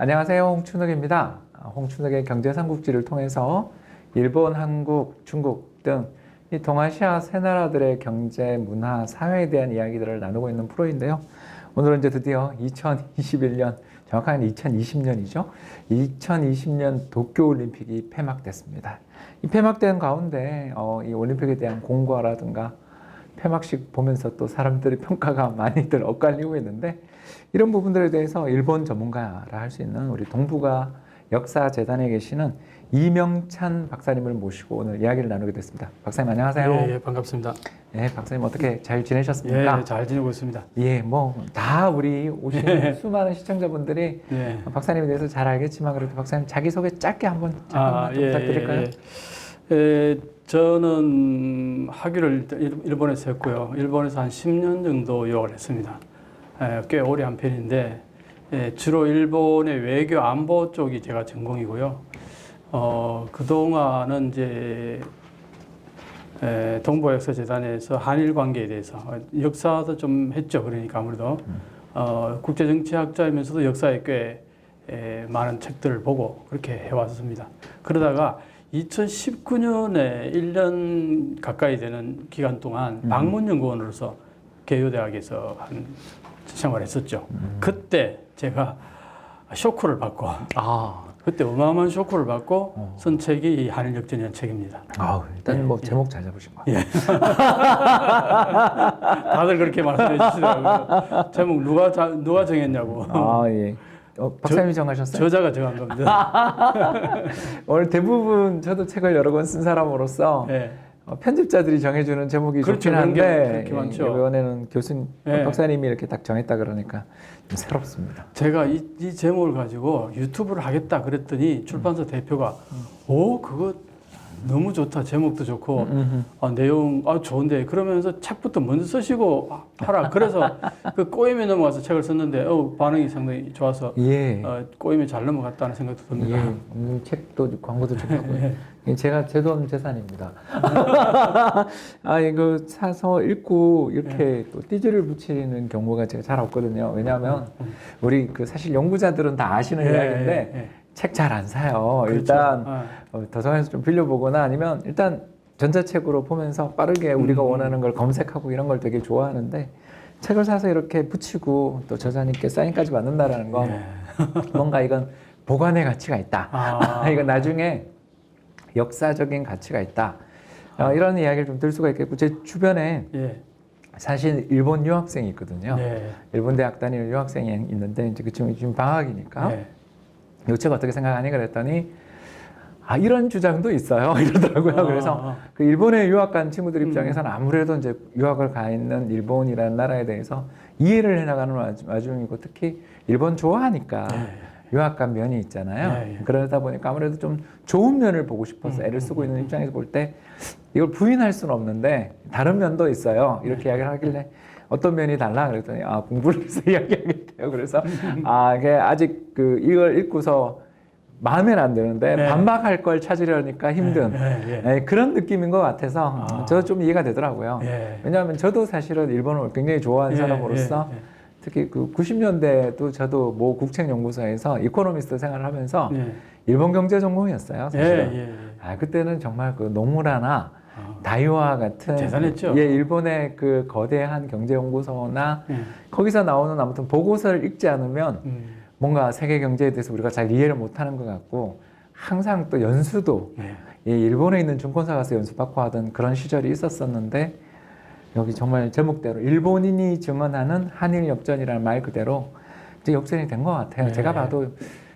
안녕하세요. 홍춘욱입니다. 홍춘욱의 경제삼국지를 통해서 일본, 한국, 중국 등 이 동아시아 세 나라들의 경제, 문화, 사회에 대한 이야기들을 나누고 있는 프로인데요. 오늘은 이제 드디어 2021년, 정확하게 2020년이죠. 2020년 도쿄올림픽이 폐막됐습니다. 이 폐막된 가운데 이 올림픽에 대한 공과라든가 폐막식 보면서 또 사람들의 평가가 많이들 엇갈리고 있는데, 이런 부분들에 대해서 일본 전문가라 할 수 있는 우리 동북아 역사재단에 계시는 이명찬 박사님을 모시고 오늘 이야기를 나누게 됐습니다. 박사님 안녕하세요. 예, 반갑습니다. 네, 박사님 어떻게 잘 지내셨습니까? 예, 잘 지내고 있습니다. 예, 뭐 다 우리 오신 수많은 시청자분들이 박사님에 대해서 잘 알겠지만 그래도 박사님 자기소개 짧게 한번 잠깐만 좀 부탁드릴까요? 저는 학위를 일본에서 했고요. 일본에서 한 10년 정도 유학을 했습니다. 꽤 오래 한 편인데 주로 일본의 외교 안보 쪽이 제가 전공이고요. 그동안은 이제 동북아역사재단에서 한일 관계에 대해서 역사도 좀 했죠. 그러니까 아무래도 국제정치학자이면서도 역사에 꽤 많은 책들을 보고 그렇게 해왔습니다. 그러다가 2019년에 1년 가까이 되는 기간 동안 방문연구원으로서 개요대학에서 한 생활했었죠. 그때 제가 쇼크를 받고 그때 어마어마한 쇼크를 받고 쓴 책이 이 한일역전이라는 책입니다. 일단 뭐 제목 잘 잡으신 것 같아요. 다들 그렇게 말씀해 주시더라고요. 제목 누가 정했냐고. 예. 박사님이 정하셨어요? 저자가 정한 겁니다. 오늘 대부분 저도 책을 여러 권 쓴 사람으로서 편집자들이 정해주는 제목이 그렇죠, 좋긴 한데 그렇게 많죠. 이번에는 교수님, 박사님이 이렇게 딱 정했다 그러니까 좀 새롭습니다. 제가 이 제목을 가지고 유튜브를 하겠다 그랬더니 출판사 대표가 그거 너무 좋다. 제목도 좋고 내용 좋은데 그러면서 책부터 먼저 쓰시고 하라. 그래서 그 꼬임에 넘어가서 책을 썼는데 반응이 상당히 좋아서 꼬임에 잘 넘어갔다는 생각도 듭니다. 책도 광고도 좋고요. 제가 제 돈 재산입니다. 이거 사서 읽고 이렇게 또 띠지를 붙이는 경우가 제가 잘 없거든요. 왜냐하면 우리 사실 연구자들은 다 아시는 이야기인데 책 잘 안 사요. 그렇죠. 일단 도서관에서 좀 빌려보거나 아니면 일단 전자책으로 보면서 빠르게 우리가 원하는 걸 검색하고 이런 걸 되게 좋아하는데, 책을 사서 이렇게 붙이고 또 저자님께 사인까지 받는다라는 건 뭔가 이건 보관의 가치가 있다. 이건 나중에 역사적인 가치가 있다. 이런 이야기를 좀 들 수가 있겠고, 제 주변에 사실 일본 유학생이 있거든요. 일본 대학 다니는 유학생이 있는데 이제 그 친구 지금 방학이니까 이 책 어떻게 생각하니 그랬더니 이런 주장도 있어요 이러더라고요. 그래서 그 일본에 유학 간 친구들 입장에서는 아무래도 이제 유학을 가 있는 일본이라는 나라에 대해서 이해를 해나가는 와중이고, 특히 일본 좋아하니까 유학 간 면이 있잖아요. 그러다 보니까 아무래도 좀 좋은 면을 보고 싶어서 애를 쓰고 있는 입장에서 볼 때 이걸 부인할 수는 없는데 다른 면도 있어요. 이렇게 이야기를 하길래 어떤 면이 달라 그랬더니 공부를 해서 이야기하겠대요. 그래서 이게 아직 이걸 읽고서 마음에는 안 드는데 반박할 걸 찾으려니까 힘든 그런 느낌인 것 같아서 저도 좀 이해가 되더라고요. 왜냐하면 저도 사실은 일본을 굉장히 좋아하는 사람으로서 특히 90년대도 저도 모 국책연구소에서 이코노미스트 생활을 하면서 일본 경제 전공이었어요. 사실은. 그때는 정말 노무라나 다이와 같은 대단했죠. 일본의 그 거대한 경제연구소나 거기서 나오는 아무튼 보고서를 읽지 않으면 뭔가 세계 경제에 대해서 우리가 잘 이해를 못하는 것 같고, 항상 또 연수도 일본에 있는 증권사 가서 연수받고 하던 그런 시절이 있었었는데, 여기 정말 제목대로 일본인이 증언하는 한일 역전이라는 말 그대로 이제 역전이 된 것 같아요. 제가 봐도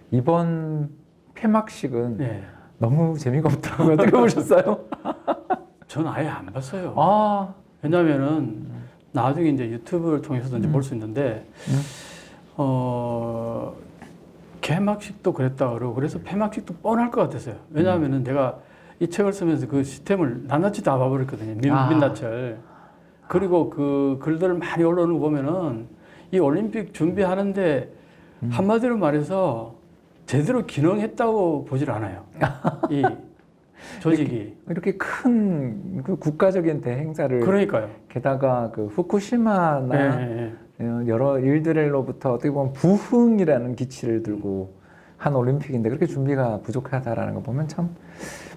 이번 폐막식은 너무 재미가 없더라고요. 어떻게 보셨어요? 저는 아예 안 봤어요. 왜냐하면은 나중에 이제 유튜브를 통해서도 이제 볼 수 있는데 개막식도 그랬다 그러고 그래서 폐막식도 뻔할 것 같았어요. 왜냐하면은 내가 이 책을 쓰면서 그 시스템을 낱낱이 다 봐버렸거든요. 민낯을. 그리고 그 글들을 많이 올라오는 거 보면은 이 올림픽 준비하는데 한마디로 말해서 제대로 기능했다고 보질 않아요. 이 조직이. 이렇게 큰 국가적인 대행사를. 그러니까요. 게다가 후쿠시마나 여러 일들로부터 어떻게 보면 부흥이라는 기치를 들고 한 올림픽인데 그렇게 준비가 부족하다라는 거 보면 참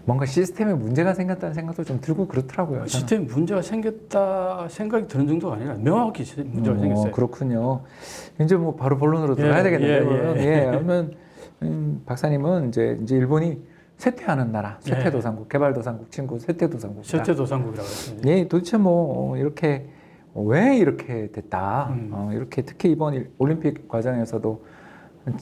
뭔가 시스템에 문제가 생겼다는 생각도 좀 들고 그렇더라고요. 저는. 시스템 문제가 생겼다 생각이 드는 정도가 아니라 명확히 문제가 생겼어요. 그렇군요. 이제 뭐 바로 본론으로 들어가야 되겠는데요. 그러면 박사님은 이제 일본이 쇠퇴하는 나라, 쇠퇴도상국, 개발도상국 친구 쇠퇴도상국. 쇠퇴도상국이라고 했습니다. 예, 도대체 뭐 이렇게 왜 이렇게 됐다. 이렇게 특히 이번 올림픽 과정에서도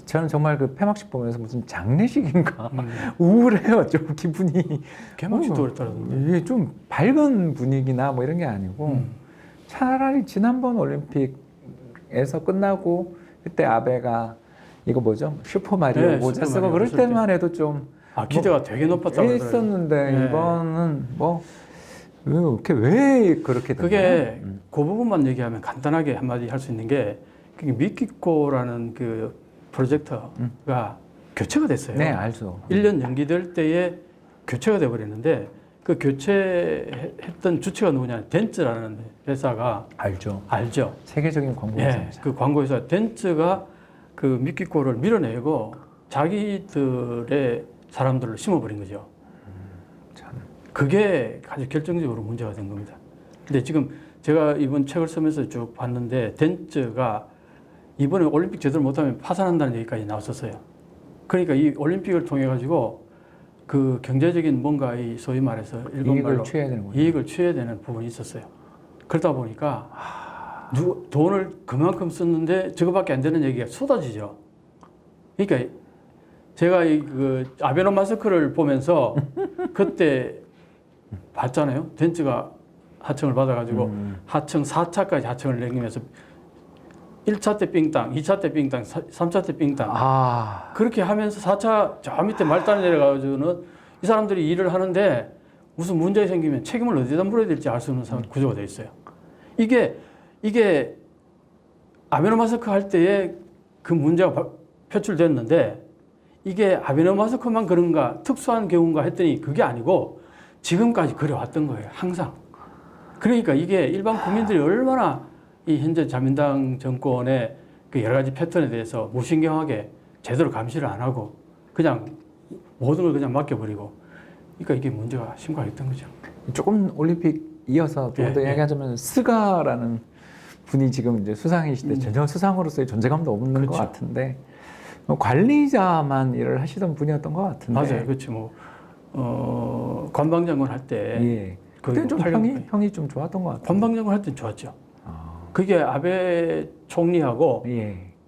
저는 정말 그 폐막식 보면서 무슨 장례식인가 우울해요. 좀 기분이. 개막식도 그랬다던데. 이게 좀 밝은 분위기나 뭐 이런 게 아니고 차라리 지난번 올림픽에서 끝나고 그때 아베가 이거 뭐죠? 슈퍼마리오 모자 쓰고 그럴 때만 해도 좀 기대가 되게 높았다고 했었는데 이번은 뭐 왜 그렇게 됐나요? 그게 그 부분만 얘기하면 간단하게 한마디 할 수 있는 게 미키코라는 그 프로젝트가 교체가 됐어요. 네, 알죠. 1년 연기될 때에 교체가 돼버렸는데 그 교체했던 주체가 누구냐? 덴츠라는 회사가 알죠. 세계적인 광고 회사입니다. 그 광고회사 덴츠가 그 미키코를 밀어내고 자기들의 사람들을 심어버린 거죠. 참. 그게 아주 결정적으로 문제가 된 겁니다. 근데 지금 제가 이번 책을 쓰면서 쭉 봤는데 덴츠가 이번에 올림픽 제대로 못하면 파산한다는 얘기까지 나왔었어요. 그러니까 이 올림픽을 통해 가지고 그 경제적인 뭔가 이 소위 말해서 일본 말로 이익을 취해야 되는 부분이 있었어요. 그러다 보니까 돈을 그만큼 썼는데 저거밖에 안 되는 얘기가 쏟아지죠. 그러니까 제가 그 아베노마스크를 보면서 그때 봤잖아요. 덴츠가 하청을 받아가지고 하청 4차까지 하청을 내리면서 1차 때 삥땅, 2차 때 삥땅, 3차 때 삥땅. 그렇게 하면서 4차 저 밑에 말단에 내려가지고는 이 사람들이 일을 하는데 무슨 문제가 생기면 책임을 어디다 물어야 될지 알 수 없는 구조가 되어 있어요. 이게 아베노마스크 할 때에 그 문제가 표출됐는데 이게 아베노마스크만 그런가 특수한 경우인가 했더니 그게 아니고 지금까지 그래왔던 거예요. 항상. 그러니까 이게 일반 국민들이 얼마나 이 현재 자민당 정권의 그 여러 가지 패턴에 대해서 무신경하게 제대로 감시를 안 하고 그냥 모든 걸 그냥 맡겨버리고 그러니까 이게 문제가 심각했던 거죠. 조금 올림픽 이어서 좀 더 이야기하자면 스가라는 분이 지금 이제 수상이신데 전혀 수상으로서의 존재감도 없는 것 같은데 관리자만 일을 하시던 분이었던 것 같은데 맞아요. 그렇지 관방장관 할 때 그때 좀 평이 좀 좋았던 것 같아요. 관방장관 할 때는 좋았죠. 그게 아베 총리하고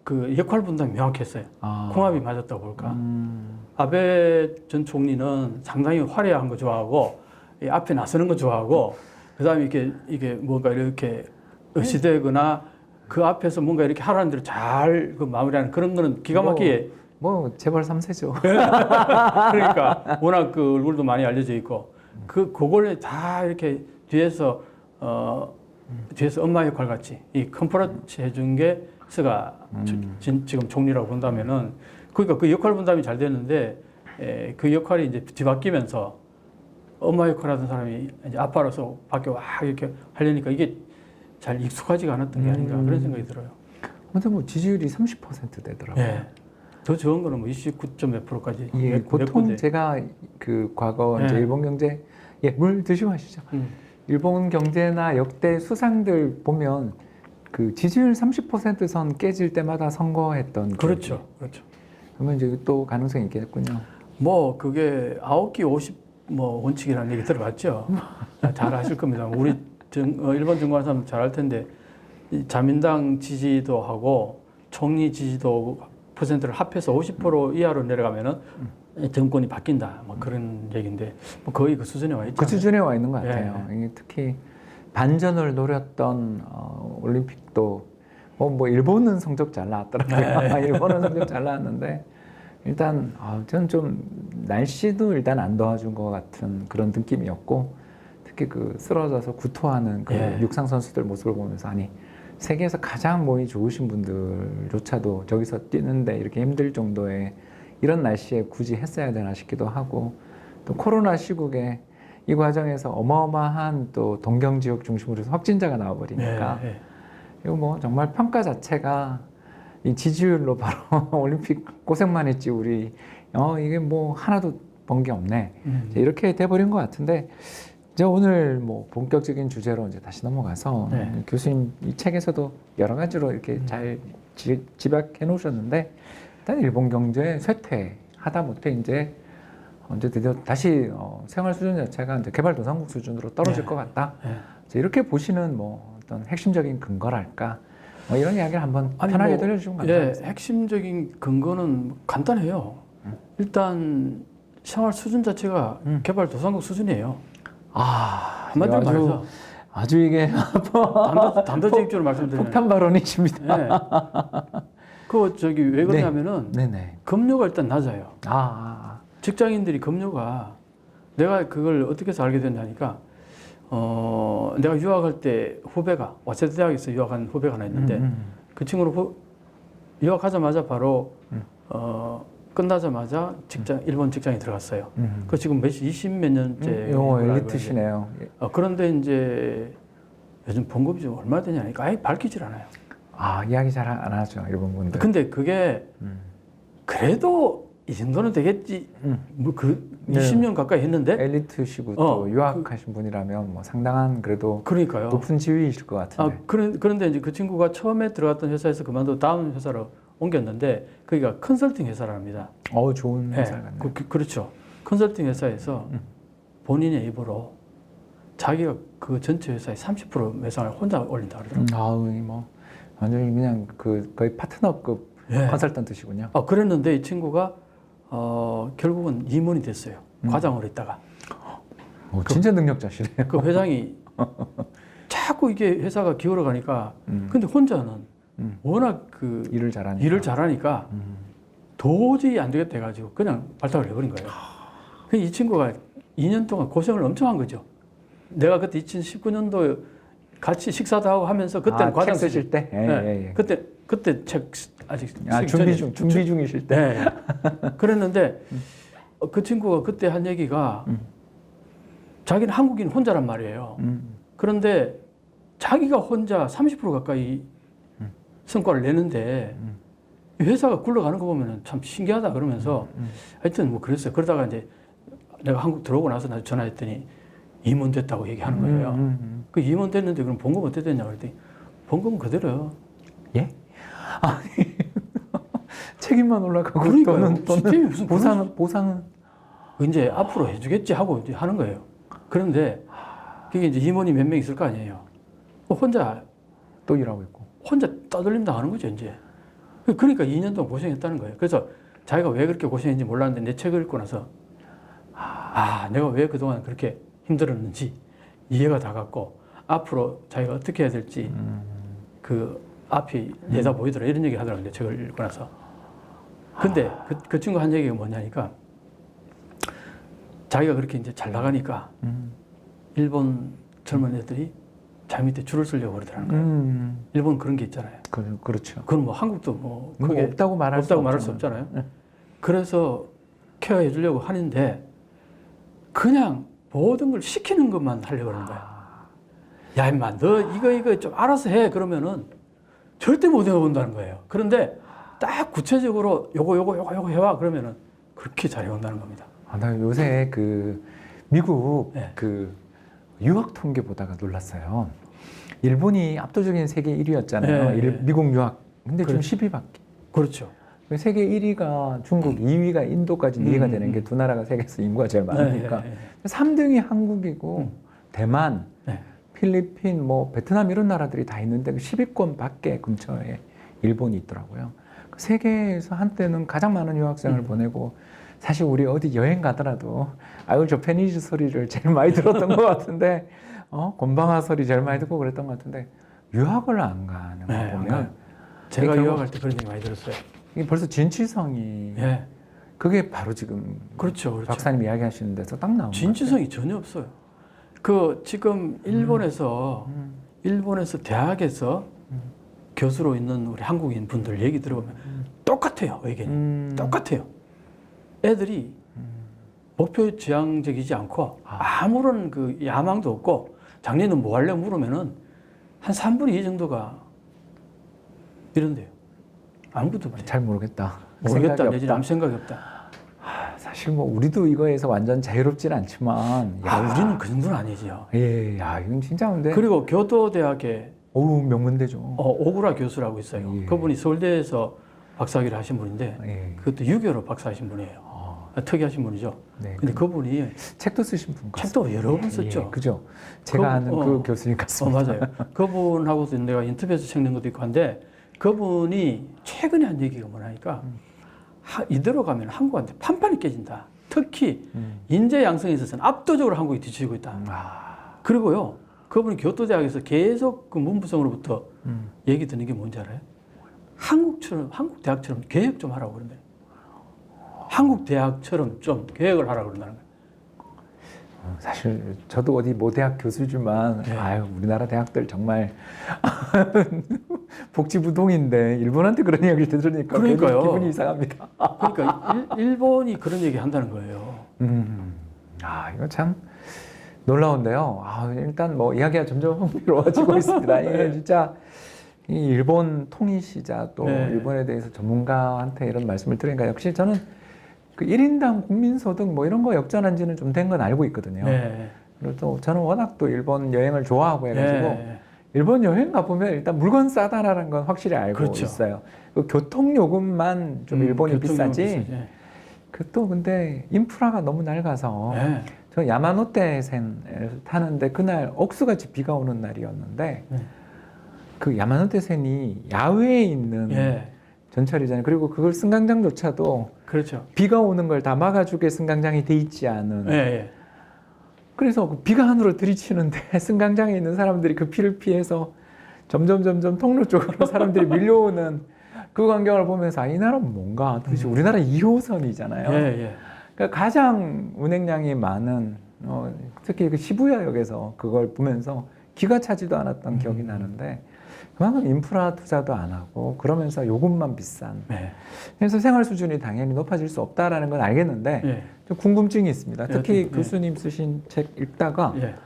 그 역할 분담이 명확했어요. 궁합이 맞았다고 볼까. 아베 전 총리는 상당히 화려한 거 좋아하고 앞에 나서는 거 좋아하고 그다음에 이게 뭔가 이렇게 의시되거나 그 앞에서 뭔가 이렇게 하라는 대로 잘 그 마무리하는 그런 거는 기가 막히게 재벌 3세죠. 그러니까 워낙 그 얼굴도 많이 알려져 있고 그걸 다 이렇게 뒤에서 엄마 역할 같이 이 컨퍼런스 해준 게 스가 지금 총리라고 본다면은 그러니까 그 역할 분담이 잘 됐는데 그 역할이 이제 뒤바뀌면서 엄마 역할 하던 사람이 이제 아빠로서 밖에 와 이렇게 하려니까 이게 잘 익숙하지가 않았던 게 아닌가 그런 생각이 들어요. 근데 뭐 지지율이 30% 되더라고요. 더 적은 거는 뭐 29점 몇 프로까지. 보통 제가 그 과거 이제 일본 경제 물 드시고 하시죠. 일본 경제나 역대 수상들 보면 그 지지율 30%선 깨질 때마다 선거했던 그렇죠. 그러면 이제 또 가능성이 있겠군요. 뭐 그게 9기 50 뭐 원칙이라는 얘기 들어봤죠. 잘 아실 겁니다. 우리 일본 정관 사람 잘 알 텐데 자민당 지지도 하고 총리 지지도 퍼센트를 합해서 50% 이하로 내려가면은 정권이 바뀐다. 뭐 그런 얘기인데 뭐 거의 그 수준에 와 있죠. 그 수준에 와 있는 것 같아요. 특히 반전을 노렸던 올림픽도 뭐 일본은 성적 잘 나왔더라고요. 일본은 성적 잘 나왔는데 일단 저는 좀 날씨도 일단 안 도와준 것 같은 그런 느낌이었고 특히 그 쓰러져서 구토하는 그 육상 선수들 모습을 보면서 아니 세계에서 가장 몸이 좋으신 분들조차도 저기서 뛰는데 이렇게 힘들 정도의 이런 날씨에 굳이 했어야 되나 싶기도 하고 또 코로나 시국에 이 과정에서 어마어마한 또 동경 지역 중심으로 해서 확진자가 나와버리니까 이거 뭐 정말 평가 자체가 이 지지율로 바로 올림픽 고생만 했지 우리 이게 뭐 하나도 번 게 없네. 이제 이렇게 돼버린 것 같은데 이제 오늘 뭐 본격적인 주제로 이제 다시 넘어가서 네. 교수님 이 책에서도 여러 가지로 이렇게 잘 집약해 놓으셨는데 일단 일본 경제 쇠퇴하다 못해 이제 드디어 다시 생활 수준 자체가 이제 개발도상국 수준으로 떨어질 것 같다. 이제 이렇게 보시는 뭐 어떤 핵심적인 근거랄까 뭐 이런 이야기를 한번 편하게 들려주시면 감사하겠습니다. 핵심적인 근거는 간단해요. 일단 생활 수준 자체가 개발도상국 수준이에요. 한마디로 말해서 아주 이게 단도직입적으로 말씀드리면 폭탄 발언이십니다. 네. 왜 그러냐면은 급료가 일단 낮아요. 직장인들이 급료가 내가 그걸 어떻게 해서 알게 됐냐니까 내가 유학할 때 후배가 와세대 대학에서 유학한 후배가 하나 있는데 그 친구는 유학하자마자 바로 끝나자마자 일본 직장에 들어갔어요. 그 지금 20몇 년째 엘리트시네요. 그런데 이제 요즘 봉급이 좀 얼마 되냐니까 아예 밝히질 않아요. 이야기 잘 안 하죠 일본 분들. 근데 그게 그래도 이 정도는 되겠지. 뭐 20년 가까이 했는데 엘리트시고 또 유학하신 분이라면 뭐 상당한 그래도 그러니까요. 높은 지위이실 것 같은데. 그런데 이제 그 친구가 처음에 들어갔던 회사에서 그만두고 다음 회사로 옮겼는데 거기가 컨설팅 회사랍니다. 좋은 회사 같네요. 그렇죠. 컨설팅 회사에서 본인의 입으로 자기가 그 전체 회사의 30% 매상을 혼자 올린다 그러더라고요. 뭐 완전히 그냥 거의 파트너급 컨설턴트시군요. 그랬는데 이 친구가 결국은 임원이 됐어요. 과장으로 있다가. 진짜 능력자시네요. 그 회장이 자꾸 이게 회사가 기울어 가니까 근데 혼자는 워낙 일을 잘하니까 도저히 안 되겠다 해가지고 그냥 발탁을 해버린 거예요. 이 친구가 2년 동안 고생을 엄청 한 거죠. 내가 그때 2019년도 같이 식사도 하고 하면서 그때는 과장 쓰실 때? 그때 책 아직 준비 중이실 때? 그랬는데 그 친구가 그때 한 얘기가 자기는 한국인 혼자란 말이에요. 그런데 자기가 혼자 30% 가까이 성과를 내는데 회사가 굴러가는 거 보면 참 신기하다 그러면서 하여튼 뭐 그랬어요. 그러다가 이제 내가 한국 들어오고 나서 나 전화했더니 임원 됐다고 얘기하는 거예요. 그 임원 됐는데 그럼 봉급 어떻게 됐냐 그랬더니 봉급은 그대로요. 예? 책임만 올라가고 또는 무슨 보상은 이제 앞으로 해주겠지 하고 이제 하는 거예요. 그런데 그게 이제 임원이 몇 명 있을 거 아니에요. 혼자 또 일하고 있고. 혼자 떠들림 당하는 거죠 이제. 그러니까 2년 동안 고생했다는 거예요. 그래서 자기가 왜 그렇게 고생했는지 몰랐는데 내 책을 읽고 나서 내가 왜 그동안 그렇게 힘들었는지 이해가 다 갔고 앞으로 자기가 어떻게 해야 될지 그 앞이 내다 보이더라 이런 얘기 하더라고요. 책을 읽고 나서. 근데 그 친구 한 얘기가 뭐냐니까 자기가 그렇게 이제 잘 나가니까 일본 젊은 애들이 자기 밑에 줄을 서려고 그러더라는 거예요. 일본 그런 게 있잖아요. 그렇죠. 그건 뭐 한국도 뭐 그게 없다고 말할 수 없잖아요. 그래서 케어해 주려고 하는데 그냥 모든 걸 시키는 것만 하려고 하는 거야. 야 임마 너 이거 좀 알아서 해 그러면은 절대 못 해본다는 거예요. 그런데 딱 구체적으로 요거 해와 그러면은 그렇게 잘해온다는 겁니다. 나 요새 미국 유학 통계 보다가 놀랐어요. 일본이 압도적인 세계 1위였잖아요. 미국 유학. 근데 지금 10위밖에. 그렇죠. 세계 1위가 중국, 2위가 인도까지 2위가 되는 게 두 나라가 세계에서 인구가 제일 많으니까. 3등이 한국이고 대만, 필리핀, 뭐 베트남 이런 나라들이 다 있는데 10위권 밖에 근처에 일본이 있더라고요. 세계에서 한때는 가장 많은 유학생을 보내고 사실 우리 어디 여행 가더라도 저페니즈 소리를 제일 많이 들었던 것 같은데 곤방아 소리 제일 많이 듣고 그랬던 것 같은데 유학을 안 가는 거 보면 제가 유학할 때 그런 얘기 많이 들었어요. 이게 벌써 진취성이 그게 바로 지금 그렇죠. 박사님 이야기하시는 데서 딱 나온 거예요. 진취성이 전혀 없어요. 지금 일본에서 대학에서 교수로 있는 우리 한국인 분들 얘기 들어보면 똑같아요. 의견이 똑같아요. 애들이 목표 지향적이지 않고 아무런 야망도 없고 작년에는 뭐 하려고 물으면은 한 3분의 2 정도가 이런데요. 아무것도 없대. 잘 모르겠다. 모르겠다. 생각이 내지는 없다. 아무 생각이 없다. 사실 뭐 우리도 이거에서 완전 자유롭진 않지만 우리는 그 정도는 아니지요. 예, 야 이건 진짜 근데 그리고 교도대학에 어우 명문대죠. 오구라 교수라고 있어요. 예. 그분이 서울대에서 박사학위를 하신 분인데 예. 그것도 유교로 박사하신 분이에요. 특이하신 분이죠. 네. 근데 그분이 책도 쓰신 분 같습니다. 책도 여러 번 썼죠. 예, 그죠. 제가 아는 그 교수님 같습니다. 맞아요. 그분하고도 내가 인터뷰에서 책 낸 것도 있고 한데 그분이 최근에 한 얘기가 뭐냐니까 이대로 가면 한국한테 판판이 깨진다. 특히 인재 양성에 있어서는 압도적으로 한국이 뒤처지고 있다. 그리고요. 그분이 교토대학에서 계속 그 문부성으로부터 얘기 듣는 게 뭔지 알아요? 한국 대학처럼 계획 좀 하라고 그런대. 한국 대학처럼 좀 계획을 하라고 그런다는 거예요. 사실 저도 어디 모 대학 교수지만 네. 아유 우리나라 대학들 정말 복지부동인데 일본한테 그런 이야기를 들으니까 그러니까요. 기분이 이상합니다. 그러니까 일본이 그런 얘기 한다는 거예요. 이거 참 놀라운데요. 일단 뭐 이야기가 점점 흥미로워지고 있습니다. 이게 진짜 이 일본 통일시자 또 네. 일본에 대해서 전문가한테 이런 말씀을 들으니까 역시 저는 그 1인당 국민소득 뭐 이런 거 역전한 지는 좀 된 건 알고 있거든요. 네. 그리고 또 저는 워낙 또 일본 여행을 좋아하고 해가지고 네. 일본 여행 가보면 일단 물건 싸다라는 건 확실히 알고 그렇죠. 있어요. 그 교통요금만 좀 일본이 비싸지. 네. 그 또 근데 인프라가 너무 낡아서 네. 저 야마노테센을 타는데 그날 억수같이 비가 오는 날이었는데 네. 그 야마노테센이 야외에 있는 네. 전철이잖아요. 그리고 그걸 승강장조차도 그렇죠. 비가 오는 걸 다 막아주게 승강장이 돼 있지 않은. 네. 그래서 그 비가 안으로 들이치는데 승강장에 있는 사람들이 그 비를 피해서 점점 통로 쪽으로 사람들이 밀려오는 그 광경을 보면서 이 나라는 뭔가 도대체 우리나라 2호선이잖아요. 예. 그러니까 가장 운행량이 많은 특히 그 시부야역에서 그걸 보면서 기가 차지도 않았던 기억이 나는데 그만큼 인프라 투자도 안 하고 그러면서 요금만 비싼. 네. 그래서 생활 수준이 당연히 높아질 수 없다라는 건 알겠는데 예. 좀 궁금증이 있습니다. 특히 예. 교수님 쓰신 책 읽다가 예.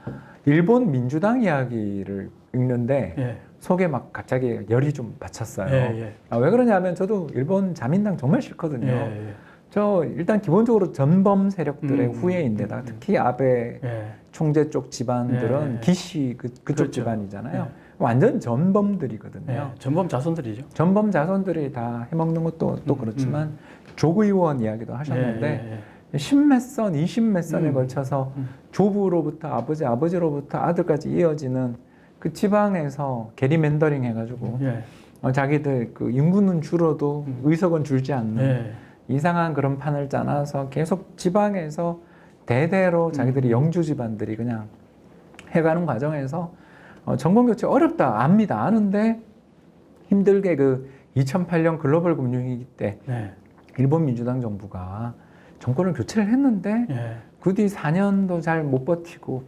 일본 민주당 이야기를 읽는데 예. 속에 막 갑자기 열이 좀 받쳤어요. 예. 왜 그러냐면 저도 일본 자민당 정말 싫거든요. 예. 저 일단 기본적으로 전범 세력들의 후예인데다 특히 아베 예. 총재 쪽 집안들은 예. 기시 그쪽 그렇죠. 집안이잖아요. 예. 완전 전범들이거든요. 예. 전범 자손들이죠. 전범 자손들이 다 해먹는 것도 또 그렇지만 조의원 이야기도 하셨는데 십몇 선, 20몇 선에 걸쳐서 조부로부터 아버지로부터 아들까지 이어지는 그 지방에서 게리맨더링 해가지고 예. 자기들 그 인구는 줄어도 의석은 줄지 않는 예. 이상한 그런 판을 짜놔서 계속 지방에서 대대로 자기들이 영주 집안들이 그냥 해가는 과정에서 정권 교체 어렵다 압니다. 아는데 힘들게 그 2008년 글로벌 금융위기 때 예. 일본 민주당 정부가 정권을 교체를 했는데 예. 그 뒤 4년도 잘 못 버티고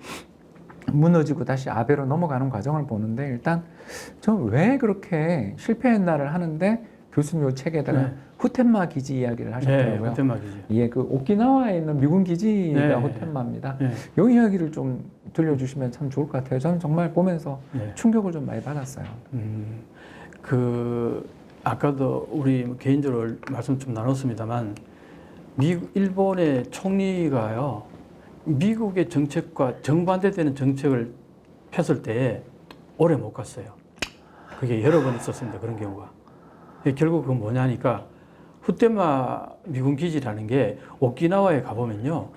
무너지고 다시 아베로 넘어가는 과정을 보는데 일단 전 왜 그렇게 실패했나를 하는데 교수님 요 책에다가 네. 후텐마 기지 이야기를 하셨더라고요. 호텔마기지. 예, 그 오키나와에 있는 미군 기지가 네. 호텐마입니다. 예. 요 이야기를 좀 들려주시면 참 좋을 것 같아요. 저는 정말 보면서 예. 충격을 좀 많이 받았어요. 그 아까도 우리 개인적으로 말씀 좀 나눴습니다만 일본의 총리가요 미국의 정책과 정반대되는 정책을 폈을 때 오래 못 갔어요. 그게 여러 번 있었습니다. 그런 경우가. 결국 그건 뭐냐니까 후테마 미군 기지라는 게 오키나와에 가보면요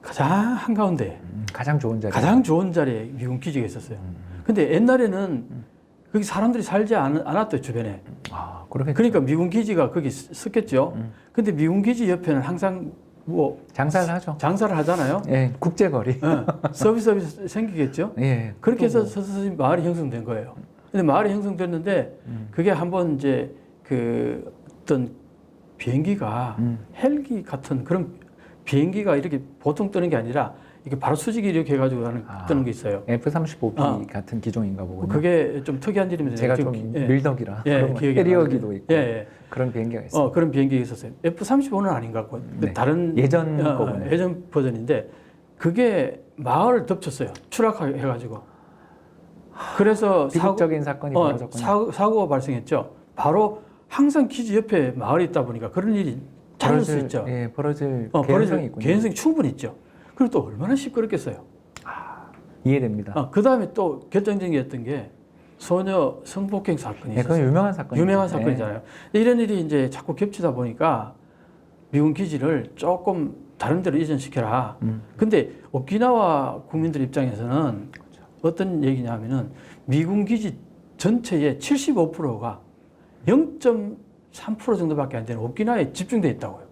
가장 한가운데 가장 좋은 자리. 가장 좋은 자리에 미군 기지가 있었어요. 근데 옛날에는 거기 사람들이 살지 않았대요, 주변에. 그렇게 그러니까 미군 기지가 거기 섰겠죠. 근데 미군 기지 옆에는 항상 뭐 장사를 하죠. 장사를 하잖아요. 예, 국제거리. 서비스 생기겠죠. 예, 그렇게 해서 서서히 마을이 형성된 거예요. 근데 마을이 형성됐는데 그게 한번 이제 그 어떤 비행기가 헬기 같은 그런 비행기가 이렇게 보통 뜨는 게 아니라 이게 바로 수직이 이렇게 해가지고 뜨는 게 있어요. F-35B 같은 기종인가 보군요. 그게 좀 특이한 이름이에요. 제가 좀 밀덕이라 그런 기억이 캐리어기도 있고 예. 그런 비행기가 있어요. 그런 비행기가 있었어요. F-35는 아닌 것 같고 네. 다른 예전 거군요. 예전 버전인데 그게 마을을 덮쳤어요. 추락해가지고. 그래서 비극적인 사건이 벌어졌군요. 사고가 발생했죠. 바로 항상 기지 옆에 마을이 있다 보니까 그런 일이 잦을 수 있죠. 예, 벌어질 벌어질 개연성이 있군요. 개연성이 충분히 있죠. 그리고 또 얼마나 시끄럽겠어요. 이해됩니다. 그 다음에 또 결정적이었던 게 소녀 성폭행 사건이 예, 그건 있었어요. 유명한 사건이죠. 유명한 사건이잖아요. 이런 일이 이제 자꾸 겹치다 보니까 미군 기지를 조금 다른 데로 이전시켜라. 근데 오키나와 국민들 입장에서는 어떤 얘기냐면은 미군 기지 전체의 75%가 0.3% 정도밖에 안 되는 오키나와에 집중돼 있다고요.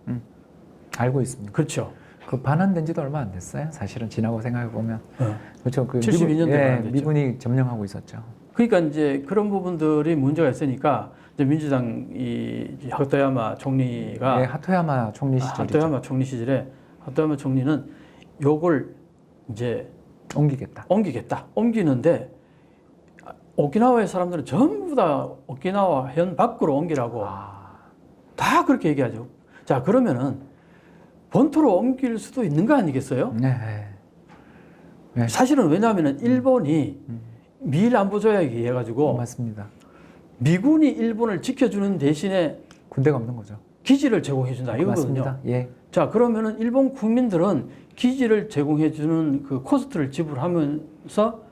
알고 있습니다. 그렇죠. 그 반환된 지도 얼마 안 됐어요. 사실은 지나고 생각해 보면. 그렇죠. 그 72년 미군, 대로 예, 안 됐죠. 미군이 점령하고 있었죠. 그러니까 이제 그런 부분들이 문제가 있으니까 이제 민주당 이 하토야마 총리가 예, 하토야마 총리 시절이죠. 하토야마 총리 시절에 하토야마 총리는 요걸 이제 옮기겠다. 옮기는데 오키나와의 사람들은 전부 다 오키나와 현 밖으로 옮기라고 다 그렇게 얘기하죠. 자, 그러면은 본토로 옮길 수도 있는 거 아니겠어요? 네. 네. 사실은 왜냐하면은 일본이 미일 안보 조약에 의해 가지고 맞습니다. 미군이 일본을 지켜주는 대신에 군대가 없는 거죠. 기지를 제공해 준다 이거거든요. 맞습니다. 예. 자, 그러면은 일본 국민들은 기지를 제공해 주는 그 코스트를 지불하면서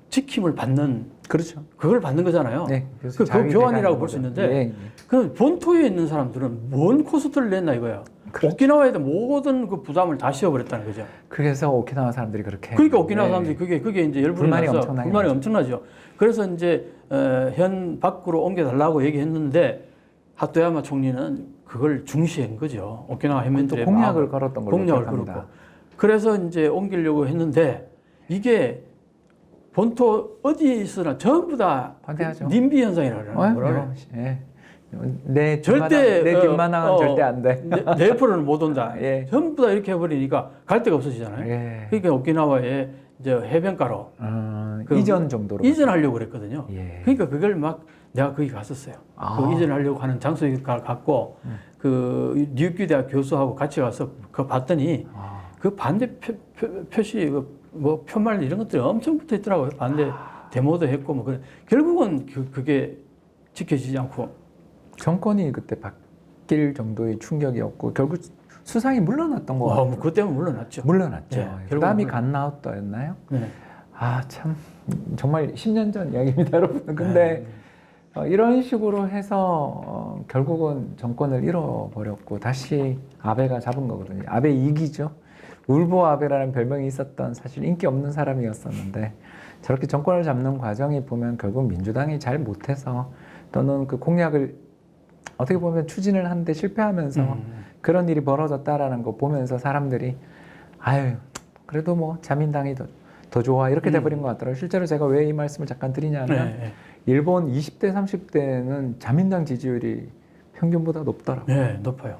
지킴을 받는 그렇죠. 그걸 받는 거잖아요. 네. 그 교환이라고 볼 수 있는데 예. 그럼 본토에 있는 사람들은 뭔 코스트를 냈나 이거야. 그렇죠. 오키나와에 대한 모든 그 부담을 다 씌워버렸다는 거죠. 그래서 오키나와 사람들이 그렇게. 그러니까 오키나와 네. 사람들이 그게 이제 열불이 불만이 나서 엄청나게 불만이 나죠. 엄청나죠. 그래서 이제 현 밖으로 옮겨달라고 얘기했는데 하토야마 총리는 그걸 중시한 거죠. 오키나와 현민들의 또 공약을 마음을. 걸었던 걸로 공약을 기억합니다. 걸었고. 그래서 이제 옮기려고 했는데 이게 본토 어디서나 전부 다 반대하죠. 님비 현상이라고 그러나 예. 내 절대 내 뒷마당은 절대 안 돼. 내 프로는 못 온다. 예. 전부 다 이렇게 해버리니까 갈 데가 없어지잖아요. 예. 그러니까 오키나와에 이제 해변가로 그 이전 정도로 이전하려고 그랬거든요. 예. 그러니까 그걸 막 내가 거기 갔었어요. 그 이전하려고 하는 장소에 갔고 그 뉴욕 대학 교수하고 같이 가서 그 봤더니 그 반대 표시 뭐 표말 이런 것들이 엄청 붙어 있더라고요. 반대 데모도 했고 뭐 그래. 결국은 그게 지켜지지 않고 정권이 그때 바뀔 정도의 충격이었고 결국 수상이 물러났던 거 같아요. 뭐 그것 때문에 물러났죠. 물러났죠. 네, 그다음이 결국은 갓나웃더였나요? 네. 아 참 정말 10년 전 이야기입니다, 여러분. 근데 이런 식으로 해서 결국은 정권을 잃어버렸고 다시 아베가 잡은 거거든요. 아베 2기죠. 울보 아베라는 별명이 있었던 사실 인기 없는 사람이었었는데 저렇게 정권을 잡는 과정이 보면 결국 민주당이 잘 못해서 또는 그 공약을 어떻게 보면 추진을 하는데 실패하면서 그런 일이 벌어졌다라는 거 보면서 사람들이 아유 그래도 뭐 자민당이 더 좋아 이렇게 돼버린 것 같더라고요. 실제로 제가 왜 이 말씀을 잠깐 드리냐면 일본 20대 30대는 자민당 지지율이 평균보다 높더라고요. 네, 높아요.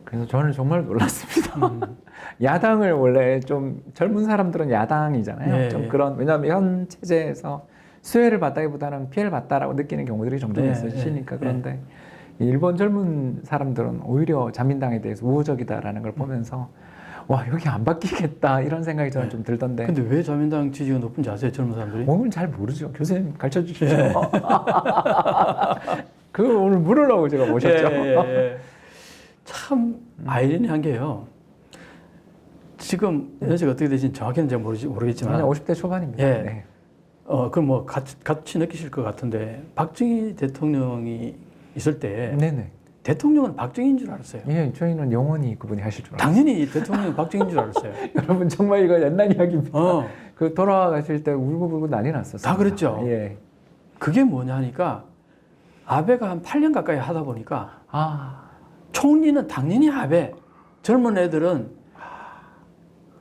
그래서 저는 정말 놀랐습니다. 야당을 원래 좀 젊은 사람들은 야당이잖아요. 네, 좀 그런 왜냐하면 현 체제에서 수혜를 받다기보다는 피해를 받다라고 느끼는 경우들이 종종 있으시니까 그런데 일본 젊은 사람들은 오히려 자민당에 대해서 우호적이다라는 걸 보면서 와 여기 안 바뀌겠다 이런 생각이 저는 좀 들던데. 근데 왜 자민당 지지가 높은지 아세요, 젊은 사람들이? 오늘 잘 모르죠. 교수님 가르쳐 주시죠. 그걸 오늘 물으려고 제가 모셨죠. 참 아이러니한 게요. 지금 연세가 어떻게 되신지 정확히는 제가 모르겠지만 그냥 50대 초반입니다. 예. 네. 그럼 뭐 같이 느끼실 것 같은데 박정희 대통령이 있을 때 네네. 대통령은 박정희인 줄 알았어요. 예, 저희는 영원히 그분이 하실 줄 알았어요. 당연히 대통령은 박정희인 줄 알았어요. 여러분 정말 이거 옛날 이야기입니다. 어, 그 돌아가실 때 울고불고 난리 났었어요. 다 그랬죠. 예. 그게 뭐냐 하니까 아베가 한 8년 가까이 하다 보니까 아, 총리는 당연히 아베, 젊은 애들은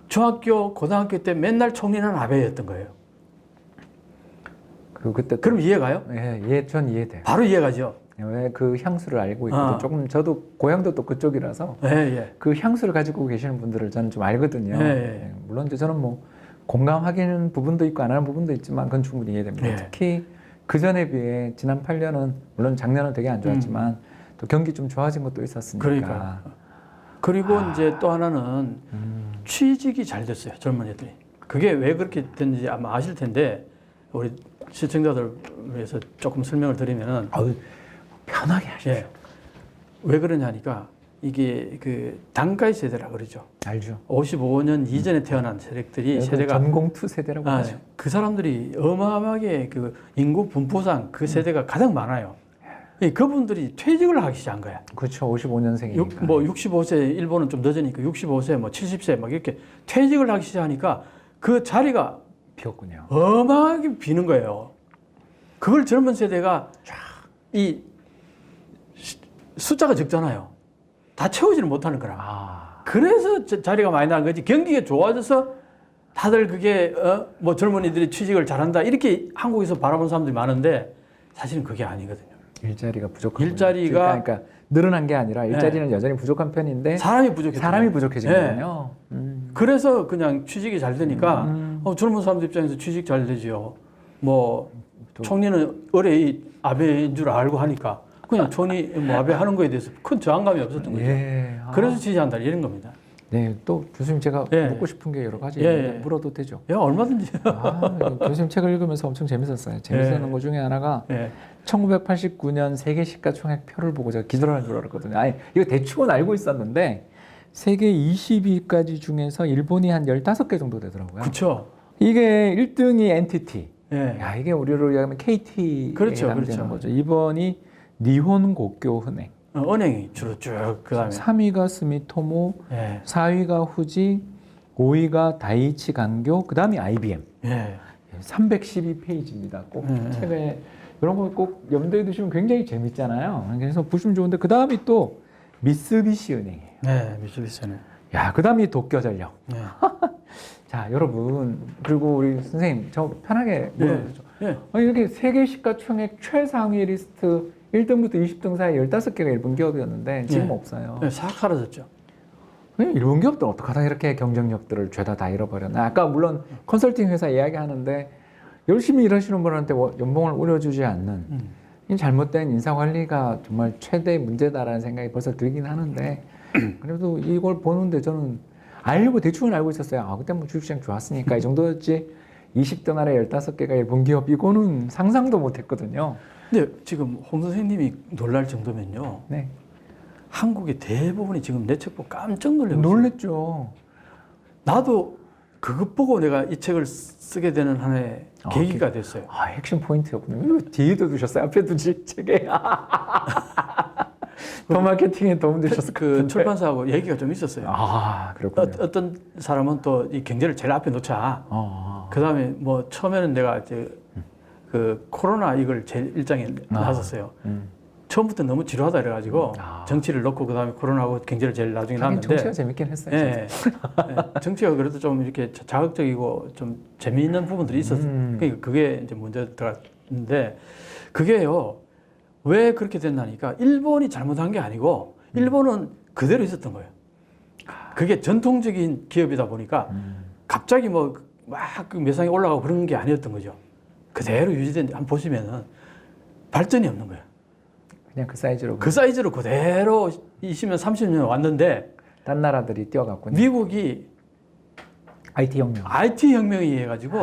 중학교, 고등학교 때 맨날 총리는 아베였던 거예요. 그때 또- 그럼 이해가요? 예, 전 이해돼요. 바로 이해가죠. 왜 그 향수를 알고 있고 조금 저도 고향도 또 그쪽이라서 그 향수를 가지고 계시는 분들을 저는 좀 알거든요. 예, 물론 이제 저는 뭐 공감하기는 부분도 있고 안 하는 부분도 있지만 그건 충분히 이해됩니다. 특히 그 전에 비해 지난 8년은 물론 작년은 되게 안 좋았지만 또 경기 좀 좋아진 것도 있었으니까. 그러니까. 그리고 이제 또 하나는 취직이 잘 됐어요, 젊은 애들이. 그게 왜 그렇게 됐는지 아마 아실 텐데 우리 시청자들 위해서 조금 설명을 드리면은 편하게 하십시오. 예. 왜 그러냐니까 이게 그 단가의 세대라 그러죠. 알죠. 55년 이전에 태어난 세력들이 세대가 전공투 세대라고 하죠. 그 사람들이 어마어마하게 그 인구 분포상 그 세대가 가장 많아요. 그분들이 퇴직을 하기 시작한 거야. 그렇죠. 55년생이니까. 뭐 65세 일본은 좀 늦으니까 65세 뭐 70세 막 이렇게 퇴직을 하기 시작하니까 그 자리가 비었군요. 어마하게 비는 거예요. 그걸 젊은 세대가 이 숫자가 적잖아요. 다 채우지는 못하는 거라. 그래서 자리가 많이 나는 거지. 경기가 좋아져서 다들 그게 뭐 젊은이들이 취직을 잘한다 이렇게 한국에서 바라보는 사람들이 많은데 사실은 그게 아니거든요. 일자리가 부족한 일자리가 그러니까 늘어난 게 아니라 일자리는 여전히 부족한 편인데 사람이 부족해요. 사람이 부족해진 거군요. 그래서 그냥 취직이 잘 되니까 젊은 사람들 입장에서 취직 잘 되지요. 뭐 총리는 올해 이 아베인 줄 알고 하니까 그냥 총리 뭐 아베 하는 거에 대해서 큰 저항감이 없었던 거죠. 그래서 지지한다 이런 겁니다. 네, 또 교수님 제가 묻고 싶은 게 여러 가지 있는데 물어도 되죠? 얼마든지. 교수님 책을 읽으면서 엄청 재밌었어요. 재밌었는 것 중에 하나가 1989년 세계 시가총액 표를 보고 제가 기절을 한 줄 알았거든요. 아니, 이거 대충은 알고 있었는데 세계 20위까지 중에서 일본이 한 15개 정도 되더라고요. 그렇죠. 이게 1등이 NTT. 야, 이게 우리로 이야기하면 KT에 해당되는 거죠. 2번이 니혼 고교 은행. 은행이 주로 쭉 그다음에 3위가 스미토모, 4위가 후지, 5위가 다이치 간교, 그다음이 IBM. 312페이지입니다. 꼭 책에 이런 거 꼭 염두에 두시면 굉장히 재밌잖아요. 그래서 보시면 좋은데 그다음이 또 미쓰비시 은행이에요. 네, 미쓰비시 은행. 야, 그다음이 도쿄전력. 자, 여러분 그리고 우리 선생님 저 편하게 물어보죠. 이렇게 세계 시가총액 최상위 리스트 1등부터 20등 사이 15개가 일본 기업이었는데 지금 없어요. 싹 사라졌죠. 일본 기업들 어떡하다 이렇게 경쟁력들을 죄다 다 잃어버렸나. 아까 물론 컨설팅 회사 이야기하는데 열심히 일하시는 분한테 연봉을 올려주지 않는 이 잘못된 인사관리가 정말 최대의 문제다라는 생각이 벌써 들긴 하는데 그래도 이걸 보는데 저는 대충은 알고 있었어요. 그때 뭐 주식시장 좋았으니까 이 정도였지 20등 아래 15개가 일본 기업 이거는 상상도 못했거든요. 근데 지금 홍 선생님이 놀랄 정도면요. 한국의 대부분이 지금 내 책 보고 깜짝 놀랐죠. 나도 그것 보고 내가 이 책을 쓰게 되는 하나의 계기가 됐어요. 핵심 포인트였군요. 뒤에도 두셨어요? 앞에 두지 책에. 더 마케팅에 도움 되셨을 것 같은데. 출판사하고 얘기가 좀 있었어요. 그렇군요. 어떤 사람은 또 이 경제를 제일 앞에 놓자. 그다음에 뭐 처음에는 내가 이제 그 코로나 이걸 제일 일장에 나섰어요. 처음부터 너무 지루하다 그래가지고 정치를 넣고 그다음에 코로나하고 경제를 제일 나중에 놨는데 정치가 재밌긴 했어요. 정치가 그래도 좀 이렇게 자극적이고 좀 재미있는 부분들이 있었어요. 그러니까 그게 이제 먼저 들어갔는데 그게요 왜 그렇게 됐나니까 일본이 잘못한 게 아니고 일본은 그대로 있었던 거예요. 그게 전통적인 기업이다 보니까 갑자기 뭐 막 매상이 올라가고 그런 게 아니었던 거죠. 그대로 유지된 한번 보시면은 발전이 없는 거예요. 그냥 그 사이즈로. 그 사이즈로 그대로 20년, 30년 왔는데 딴 나라들이 뛰어갔군요. 미국이 IT 혁명이 해가지고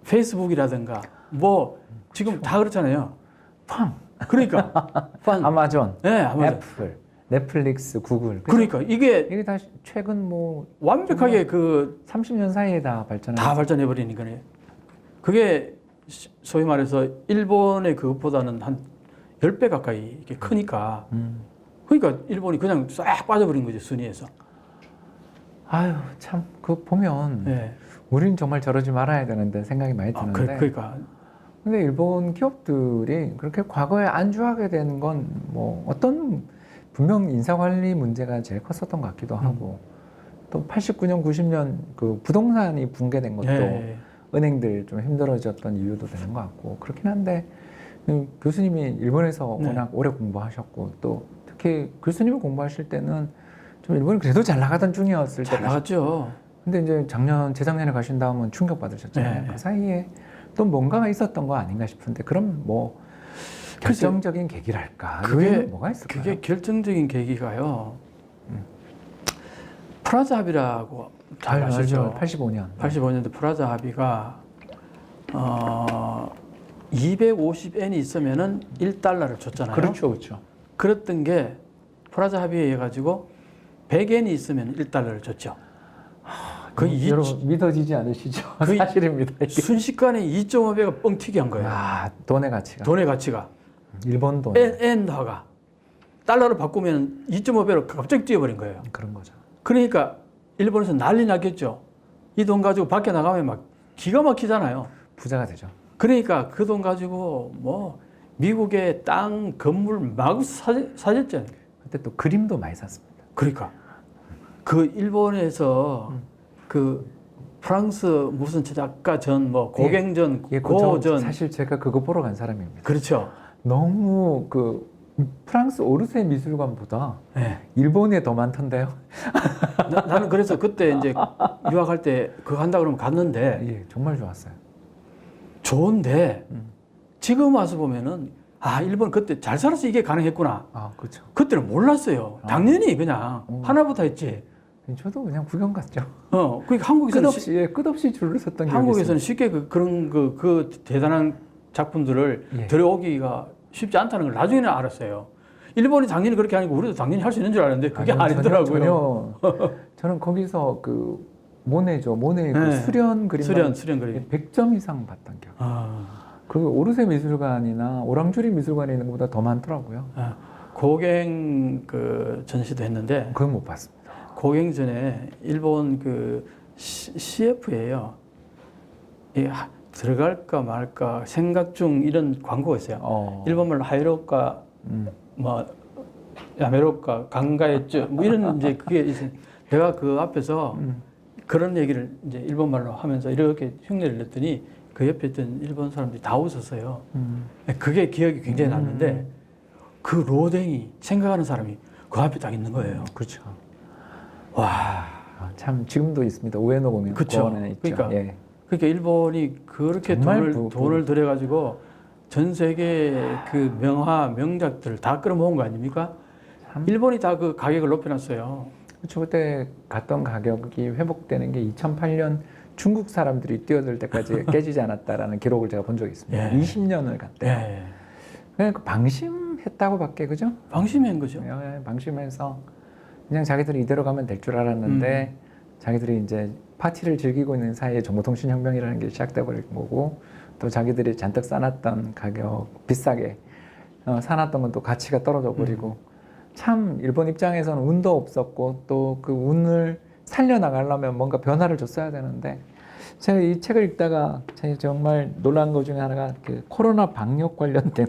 페이스북이라든가 뭐 지금 다 그렇잖아요. 그러니까 아마존, 아마존, 애플, 넷플릭스, 구글. 그러니까 이게 다 최근 뭐 완벽하게 그 30년 사이에 다 발전해 버리니까 그게 소위 말해서 일본의 그것보다는 한 10배 가까이 이렇게 크니까 그러니까 일본이 그냥 싹 빠져버린 거죠 순위에서. 참 그거 보면 우리는 정말 저러지 말아야 되는데 생각이 많이 드는데. 그러니까. 근데 일본 기업들이 그렇게 과거에 안주하게 된 건 뭐 어떤 분명 인사관리 문제가 제일 컸었던 것 같기도 하고 또 89년, 90년 그 부동산이 붕괴된 것도 은행들 좀 힘들어졌던 이유도 되는 것 같고 그렇긴 한데 교수님이 일본에서 워낙 오래 공부하셨고 또 특히 교수님이 공부하실 때는 좀 일본이 그래도 잘 나가던 중이었을 때 잘 나갔죠. 근데 이제 재작년에 가신 다음은 충격받으셨잖아요. 그 사이에 또 뭔가가 있었던 거 아닌가 싶은데 그럼 뭐 결정적인 계기랄까? 그게 뭐가 있을까요? 그게 결정적인 계기가요. 프라자 합의라고 잘 아시죠? 85년. 85년도 프라자 합의가 250엔이 있으면은 1달러를 줬잖아요. 그렇죠, 그렇죠. 그랬던 게 프라자 합의에 가지고 100엔이 있으면 1달러를 줬죠. 그 여러분 믿어지지 않으시죠? 그 사실입니다. 이게. 순식간에 2.5배가 뻥튀기 한 거예요. 아, 돈의 가치가. 돈의 가치가. 일본 돈. 엔화가 달러로 바꾸면 2.5배로 갑자기 뛰어버린 거예요. 그런 거죠. 그러니까 일본에서 난리 났겠죠. 이 돈 가지고 밖에 나가면 막 기가 막히잖아요. 부자가 되죠. 그러니까 그 돈 가지고 뭐 미국의 땅, 건물 마구 사줬잖아요. 그때 또 그림도 많이 샀습니다. 그러니까 그 일본에서 그 프랑스 무슨 작가 전 뭐 고갱전, 예, 고전 사실 제가 그거 보러 간 사람입니다. 그렇죠. 너무 그 프랑스 오르세 미술관보다 네. 일본에 더 많던데요. 나는 그래서 그때 이제 유학할 때 그거 한다 그러면 갔는데 예, 정말 좋았어요. 좋은데 지금 와서 보면은 아 일본 그때 잘 살아서 이게 가능했구나. 아, 그렇죠. 그때는 몰랐어요. 당연히 그냥 하나부터 했지. 저도 그냥 구경 갔죠. 그러니까 한국에서는 끝없이 줄을 섰던 기억이 한국에서는 있습니다. 쉽게 그 대단한 작품들을 예. 들여오기가 쉽지 않다는 걸 나중에는 알았어요. 일본이 당연히 그렇게 하니까 우리도 당연히 할 수 있는 줄 알았는데 그게 아니더라고요. 저는 거기서 그 모네죠. 모네 그 네. 수련 그림 수련 그림. 100점 이상 봤던 기억. 그 오르세 미술관이나 오랑주리 미술관에 있는 것보다 더 많더라고요. 고갱 그 전시도 했는데 그건 못 봤습니다. 고갱전에 일본 그 CF예요. 들어갈까 말까 생각 중 이런 광고가 있어요. 일본말로 하이로카 뭐 야메로카 강가했죠. 뭐 이런 이제 그게 있어요. 내가 그 앞에서 그런 얘기를 이제 일본말로 하면서 이렇게 흉내를 냈더니 그 옆에 있던 일본 사람들이 다 웃었어요. 그게 기억이 굉장히 났는데 그 로댕이 생각하는 사람이 그 앞에 딱 있는 거예요. 그렇죠. 와, 참 지금도 있습니다. 우에노 공원 그쵸. 공원에 있죠. 그러니까 예. 그러니까 일본이 그렇게 정말 돈을 들여가지고 전 세계 그 명작들을 다 끌어모은 거 아닙니까? 일본이 다 그 가격을 높여놨어요. 그렇죠. 그때 갔던 가격이 회복되는 게 2008년 중국 사람들이 뛰어들 때까지 깨지지 않았다라는 기록을 제가 본 적이 있습니다. 예. 20년을 갔대요. 예. 그냥 방심했다고밖에 그죠? 방심한 거죠. 예, 방심해서 그냥 자기들이 이대로 가면 될 줄 알았는데 자기들이 이제 파티를 즐기고 있는 사이에 정보통신혁명이라는 게 시작돼 버린 거고 또 자기들이 잔뜩 싸놨던 가격 비싸게 사놨던 건 또 가치가 떨어져 버리고 참 일본 입장에서는 운도 없었고 또 그 운을 살려나가려면 뭔가 변화를 줬어야 되는데 제가 이 책을 읽다가 제가 정말 놀란 것 중에 하나가 그 코로나 방역 관련된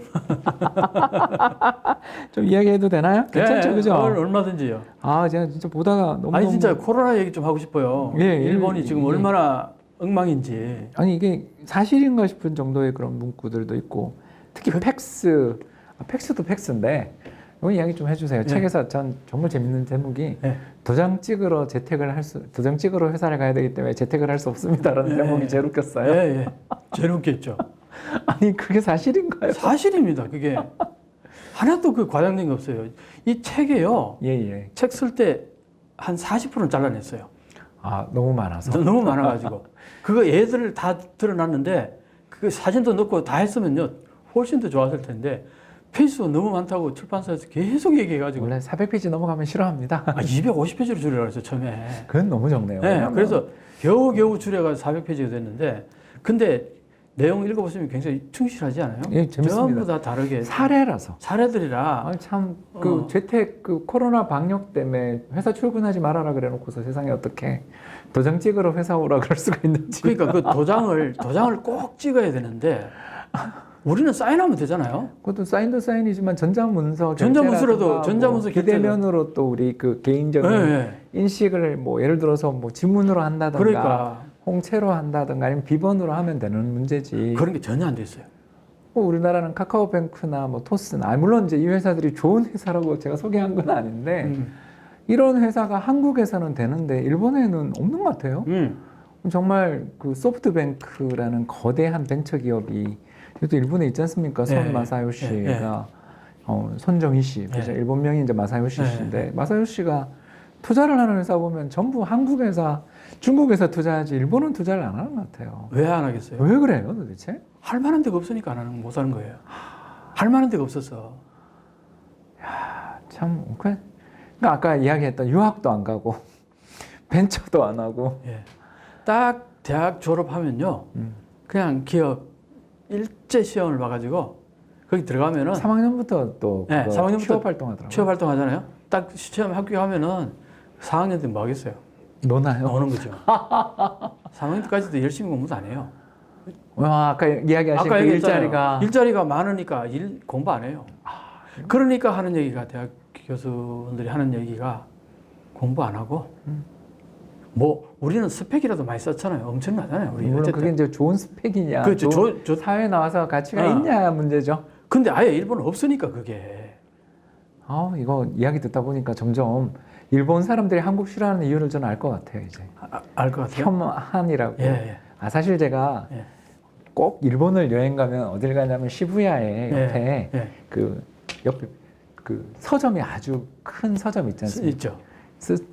좀 이야기해도 되나요? 괜찮죠, 그죠? 얼마든지요. 아, 제가 진짜 보다가 너무 아니 진짜 코로나 얘기 좀 하고 싶어요. 예, 일본이 지금 얼마나 엉망인지. 아니 이게 사실인가 싶은 정도의 그런 문구들도 있고 특히 팩스도 팩스인데 이 이야기 좀 해주세요. 책에서 전 정말 재밌는 제목이 도장 찍으러 회사를 가야 되기 때문에 재택을 할 수 없습니다라는 제목이 제일 웃겼어요. 예. 제일 웃겼죠. 아니 그게 사실인가요? 사실입니다. 그게 하나도 그 과장된 게 없어요. 이 책에요. 예. 책 쓸 때 한 40%는 잘라냈어요. 아, 너무 많아서. 너무 많아가지고 그거 애들을 다 드러났는데 그 사진도 넣고 다 했으면요 훨씬 더 좋았을 텐데. 페이스가 너무 많다고 출판사에서 계속 얘기해가지고 원래 400페이지 넘어가면 싫어합니다. 250페이지로 줄이라고 했어요 처음에. 그건 너무 적네요. 네, 그래서 겨우 줄여가지고 400페이지가 됐는데 근데 내용 읽어보시면 굉장히 충실하지 않아요? 예, 재밌습니다. 전부 다 다르게 사례들이라. 참 그 재택 그 코로나 방역 때문에 회사 출근하지 말아라 그래놓고서 세상에 어떻게 도장 찍으러 회사 오라 그럴 수가 있는지. 그러니까 그 도장을 꼭 찍어야 되는데. 우리는 사인하면 되잖아요. 그것도 사인도 사인이지만 전자문서 비대면으로 또 우리 그 개인적인 인식을 뭐 예를 들어서 뭐 지문으로 한다든가 그러니까. 홍채로 한다든가 아니면 비번으로 하면 되는 문제지. 그런 게 전혀 안 됐어요. 뭐 우리나라는 카카오뱅크나 뭐 토스나 물론 이제 이 회사들이 좋은 회사라고 제가 소개한 건 아닌데 이런 회사가 한국에서는 되는데 일본에는 없는 것 같아요. 정말 그 소프트뱅크라는 거대한 벤처 기업이 또 일본에 있지 않습니까? 손 마사요시가 손정희 씨, 그죠? 일본명이 이제 마사요시 씨인데 마사요시가 투자를 하는 회사 보면 전부 한국 회사, 중국 회사 투자하지 일본은 투자를 안 하는 것 같아요. 왜 안 하겠어요? 왜 그래요, 도대체? 할 만한 데가 없으니까 안 하는 못 하는 거예요. 할 만한 데가 없어서. 참, 그러니까 아까 이야기했던 유학도 안 가고 벤처도 안 하고. 예. 딱 대학 졸업하면요, 그냥 기업 일제 시험을 봐가지고 거기 들어가면은 3학년부터 또 네, 3학년부터 취업 활동하더라고요. 취업 활동하잖아요. 딱 시험 합격하면은 4학년 때 뭐 하겠어요? 노나요? 노는 거죠. 3학년 때까지도 열심히 공부도 안 해요. 와, 아까 이야기하신 그 얘기했잖아요. 일자리가 일자리가 많으니까 공부 안 해요. 그러니까 하는 얘기가 대학 교수분들이 하는 얘기가 공부 안 하고 뭐 우리는 스펙이라도 많이 썼잖아요. 엄청나잖아요. 우리 물론 어쨌든. 그게 이제 좋은 스펙이냐, 그렇죠. 사회에 나와서 가치가 있냐 문제죠. 근데 아예 일본은 없으니까 그게. 이거 이야기 듣다 보니까 점점 일본 사람들이 한국 싫어하는 이유를 저는 알 것 같아요, 이제. 알 것 같아요. 혐한이라고. 예. 사실 제가 예. 꼭 일본을 여행 가면 어딜 가냐면 시부야에 옆에 예. 그 옆에 그 서점이 아주 큰 서점 있지 않습니까? 있죠.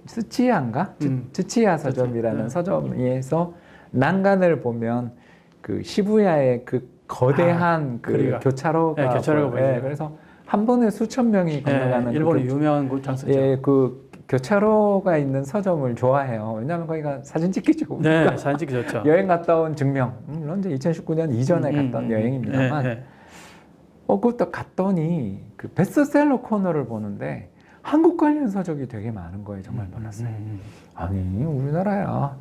스치야인가? 츠치야 서점이라는 네. 서점에서 난간을 보면 그 시부야의 그 거대한 그 거리가. 교차로가 네, 교차로가 보여요. 보이죠. 그래서 한 번에 수천 명이 건너가는 일본의 그 유명한 곳 장소죠. 그 교차로가 있는 서점을 좋아해요. 왜냐하면 거기가 사진 찍기 좋으니까. 네, 사진 찍기 좋죠. 여행 갔다 온 증명. 물론 이제 2019년 이전에 갔던 여행입니다만. 그것도 갔더니 그 베스트셀러 코너를 보는데 한국 관련 서적이 되게 많은 거예요. 정말 놀랐어요. 아니, 우리나라야.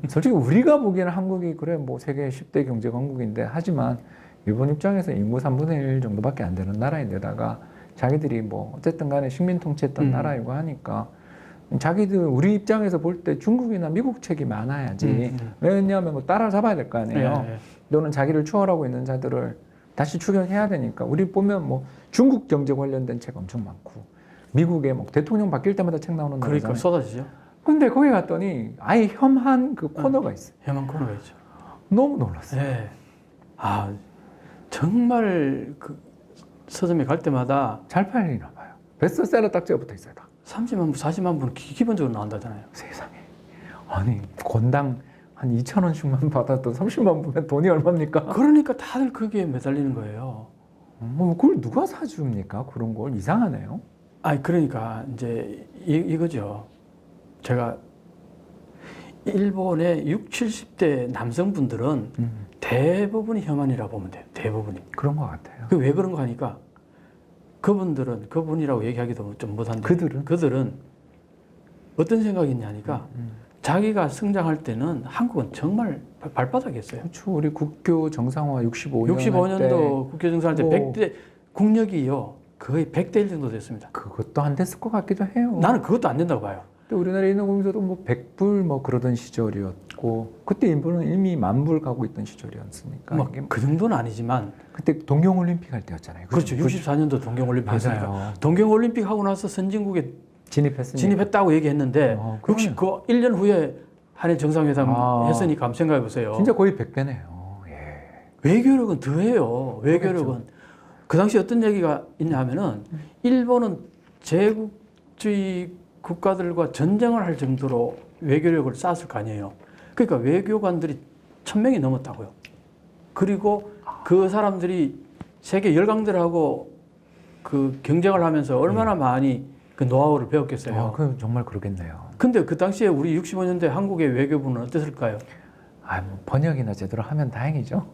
솔직히 우리가 보기에는 한국이 그래 뭐 세계 10대 경제 강국인데 하지만 일본 입장에서 인구 3분의 1 정도밖에 안 되는 나라인데다가 자기들이 뭐 어쨌든 간에 식민 통치했던 나라이고 하니까 자기들 우리 입장에서 볼 때 중국이나 미국 책이 많아야지. 왜냐하면 뭐 따라잡아야 될 거 아니에요. 또는 자기를 추월하고 있는 자들을 다시 추격해야 되니까. 우리 보면 뭐 중국 경제 관련된 책 엄청 많고 미국에 뭐 대통령 바뀔 때마다 책 나오는 나라잖아요. 그러니까 쏟아지죠. 근데 거기 갔더니 아예 혐한 그 코너가 있어요. 혐한 코너가 있죠. 너무 놀랐어요. 네. 정말 그 서점에 갈 때마다 잘 팔리나 봐요. 베스트셀러 딱지가 붙어 있어요. 다. 30만 부, 40만 부는 기본적으로 나온다잖아요. 세상에. 아니 건당 한 2,000원씩만 받아도 30만 부면 돈이 얼마입니까? 그러니까 다들 거기에 매달리는 거예요. 뭐 그걸 누가 사줍니까? 그런 걸 이상하네요. 그러니까 이제 이거죠. 제가 일본의 60, 70대 남성분들은 대부분이 혐한이라고 보면 돼요. 대부분이. 그런 것 같아요. 그 왜 그런 거 하니까 그분이라고 얘기하기도 좀 못한데 그들은 어떤 생각이 있냐니까 자기가 성장할 때는 한국은 정말 발바닥이었어요. 그렇죠. 우리 국교 정상화 65년 65년도 국교 정상할 때 뭐 100대 국력이요. 거의 100대 1 정도 됐습니다. 그것도 안 됐을 것 같기도 해요. 나는 그것도 안 된다고 봐요. 또 우리나라에 있는 공에서도 뭐 100불 뭐 그러던 시절이었고 그때 인불은 이미 10,000불 가고 있던 시절이었으니까 이게 그 정도는 아니지만 그때 동경올림픽 할 때였잖아요. 그렇죠. 64년도 동경올림픽 했으니까 맞아요. 동경올림픽 하고 나서 선진국에 진입했다고 얘기했는데 그러네요. 그 1년 후에 한일 정상회담 했으니까 한번 생각해 보세요. 진짜 거의 100배네요. 예. 외교력은 더해요. 외교력은 그렇죠. 그 당시 어떤 얘기가 있냐 하면은 일본은 제국주의 국가들과 전쟁을 할 정도로 외교력을 쌓았을 거 아니에요. 그러니까 외교관들이 1,000명이 넘었다고요. 그리고 그 사람들이 세계 열강들하고 그 경쟁을 하면서 얼마나 많이 그 노하우를 배웠겠어요. 그 정말 그러겠네요. 근데 그 당시에 우리 65년대 한국의 외교부는 어땠을까요? 뭐 번역이나 제대로 하면 다행이죠.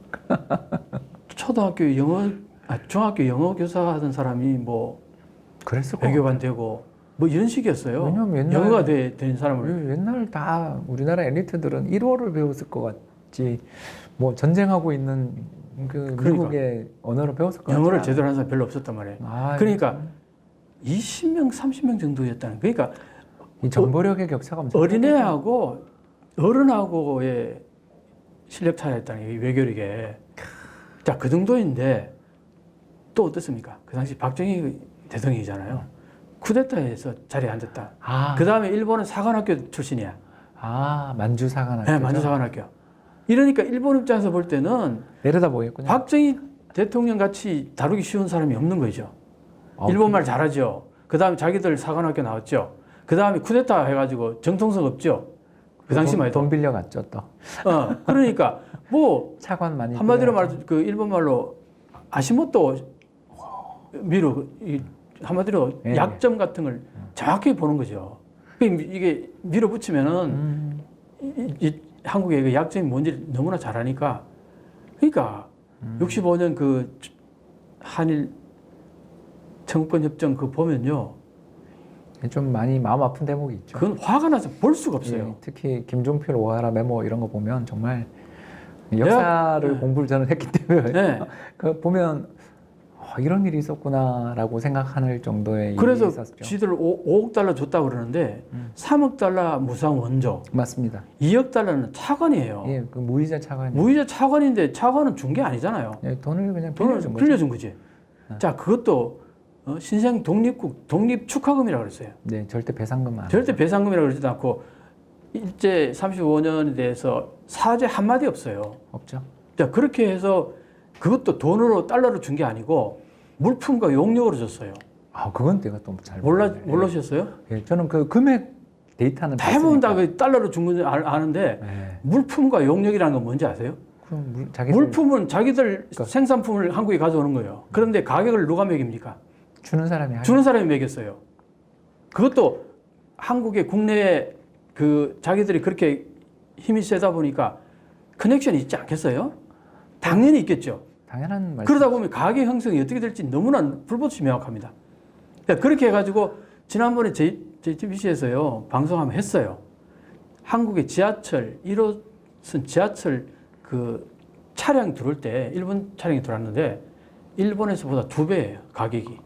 중학교 영어 교사 하던 사람이 뭐 그랬을 것 외교관 되고 뭐 이런 식이었어요. 왜냐면 옛날- 영어가 된 사람을. 옛날 다 우리나라 엘리트들은 1어를 배웠을 것 같지. 뭐 전쟁하고 있는 그 미국의 언어를 배웠을 것 같지. 영어를 않아요. 제대로 하는 사람 별로 없었단 말이에요. 그러니까 20명, 30명 정도였다는. 그러니까 이 정보력의 격차가 엄청 어린애하고 어른하고의 실력 차이였다는 게 외교력에. 자, 그 정도인데 또 어떻습니까? 그 당시 박정희 대통령이잖아요. 쿠데타에서 자리에 앉았다. 그 다음에 일본은 사관학교 출신이야. 만주 사관학교. 네, 만주 사관학교. 이러니까 일본 입장에서 볼 때는 내려다 보겠군요. 박정희 대통령 같이 다루기 쉬운 사람이 없는 거죠. 일본말 잘하죠. 그 다음에 자기들 사관학교 나왔죠. 그 다음에 쿠데타 해가지고 정통성 없죠. 그 당시만 해도. 돈 빌려갔죠 또. 그러니까 뭐 차관 많이. 한마디로 빌려갔죠. 말해서 그 일본 말로 아시모토 미루 한마디로 예. 약점 같은 걸 정확히 보는 거죠. 이게 밀어붙이면은 이 한국의 그 약점이 뭔지 너무나 잘 아니까. 그러니까 65년 그 한일 청구권 협정 그거 보면요. 좀 많이 마음 아픈 대목이 있죠. 그건 화가 나서 볼 수가 없어요. 예, 특히 김종필 오하라 메모 이런 거 보면 정말 역사를 네. 공부를 저는 했기 때문에 네. 그 보면 이런 일이 있었구나라고 생각할 정도의 일이 그래서 있었죠. 지들 5억 달러 줬다고 그러는데 3억 달러 무상 원조, 맞습니다. 2억 달러는 차관이에요. 예, 그 무이자 차관이. 무이자 차관인데 차관은 준 게 아니잖아요. 예, 돈을 그냥 돈을 빌려준 거죠. 빌려준 거지. 자, 그것도 신생 독립국 독립 축하금이라고 그랬어요. 네, 절대 배상금 안. 절대 배상금이라고 그러지도 않고 일제 35년에 대해서 사죄 한마디 없어요. 없죠. 자, 그렇게 해서 그것도 돈으로 달러로 준 게 아니고 물품과 용역으로 줬어요. 그건 내가 또 잘 모르셨어요? 예, 저는 그 금액 데이터는 대부분 다 봤으니까. 그 달러로 준 건 아는데 예. 물품과 용역이라는 건 뭔지 아세요? 그럼 자기 물품은 자기들 생산품을 한국에 가져오는 거예요. 그런데 가격을 누가 매깁니까? 주는 사람이 주는 사람이 매겼어요. 그것도 한국의 국내에 그 자기들이 그렇게 힘이 세다 보니까 커넥션이 있지 않겠어요? 당연히 있겠죠. 당연한 말씀. 그러다 보면 가격 형성이 어떻게 될지 너무나 불보듯이 명확합니다. 그러니까 그렇게 해가지고 지난번에 JTBC에서요 방송하면 했어요. 한국의 지하철 1호선 지하철 그 차량 들어올 때 일본 차량이 들어왔는데 일본에서보다 2배예요 가격이.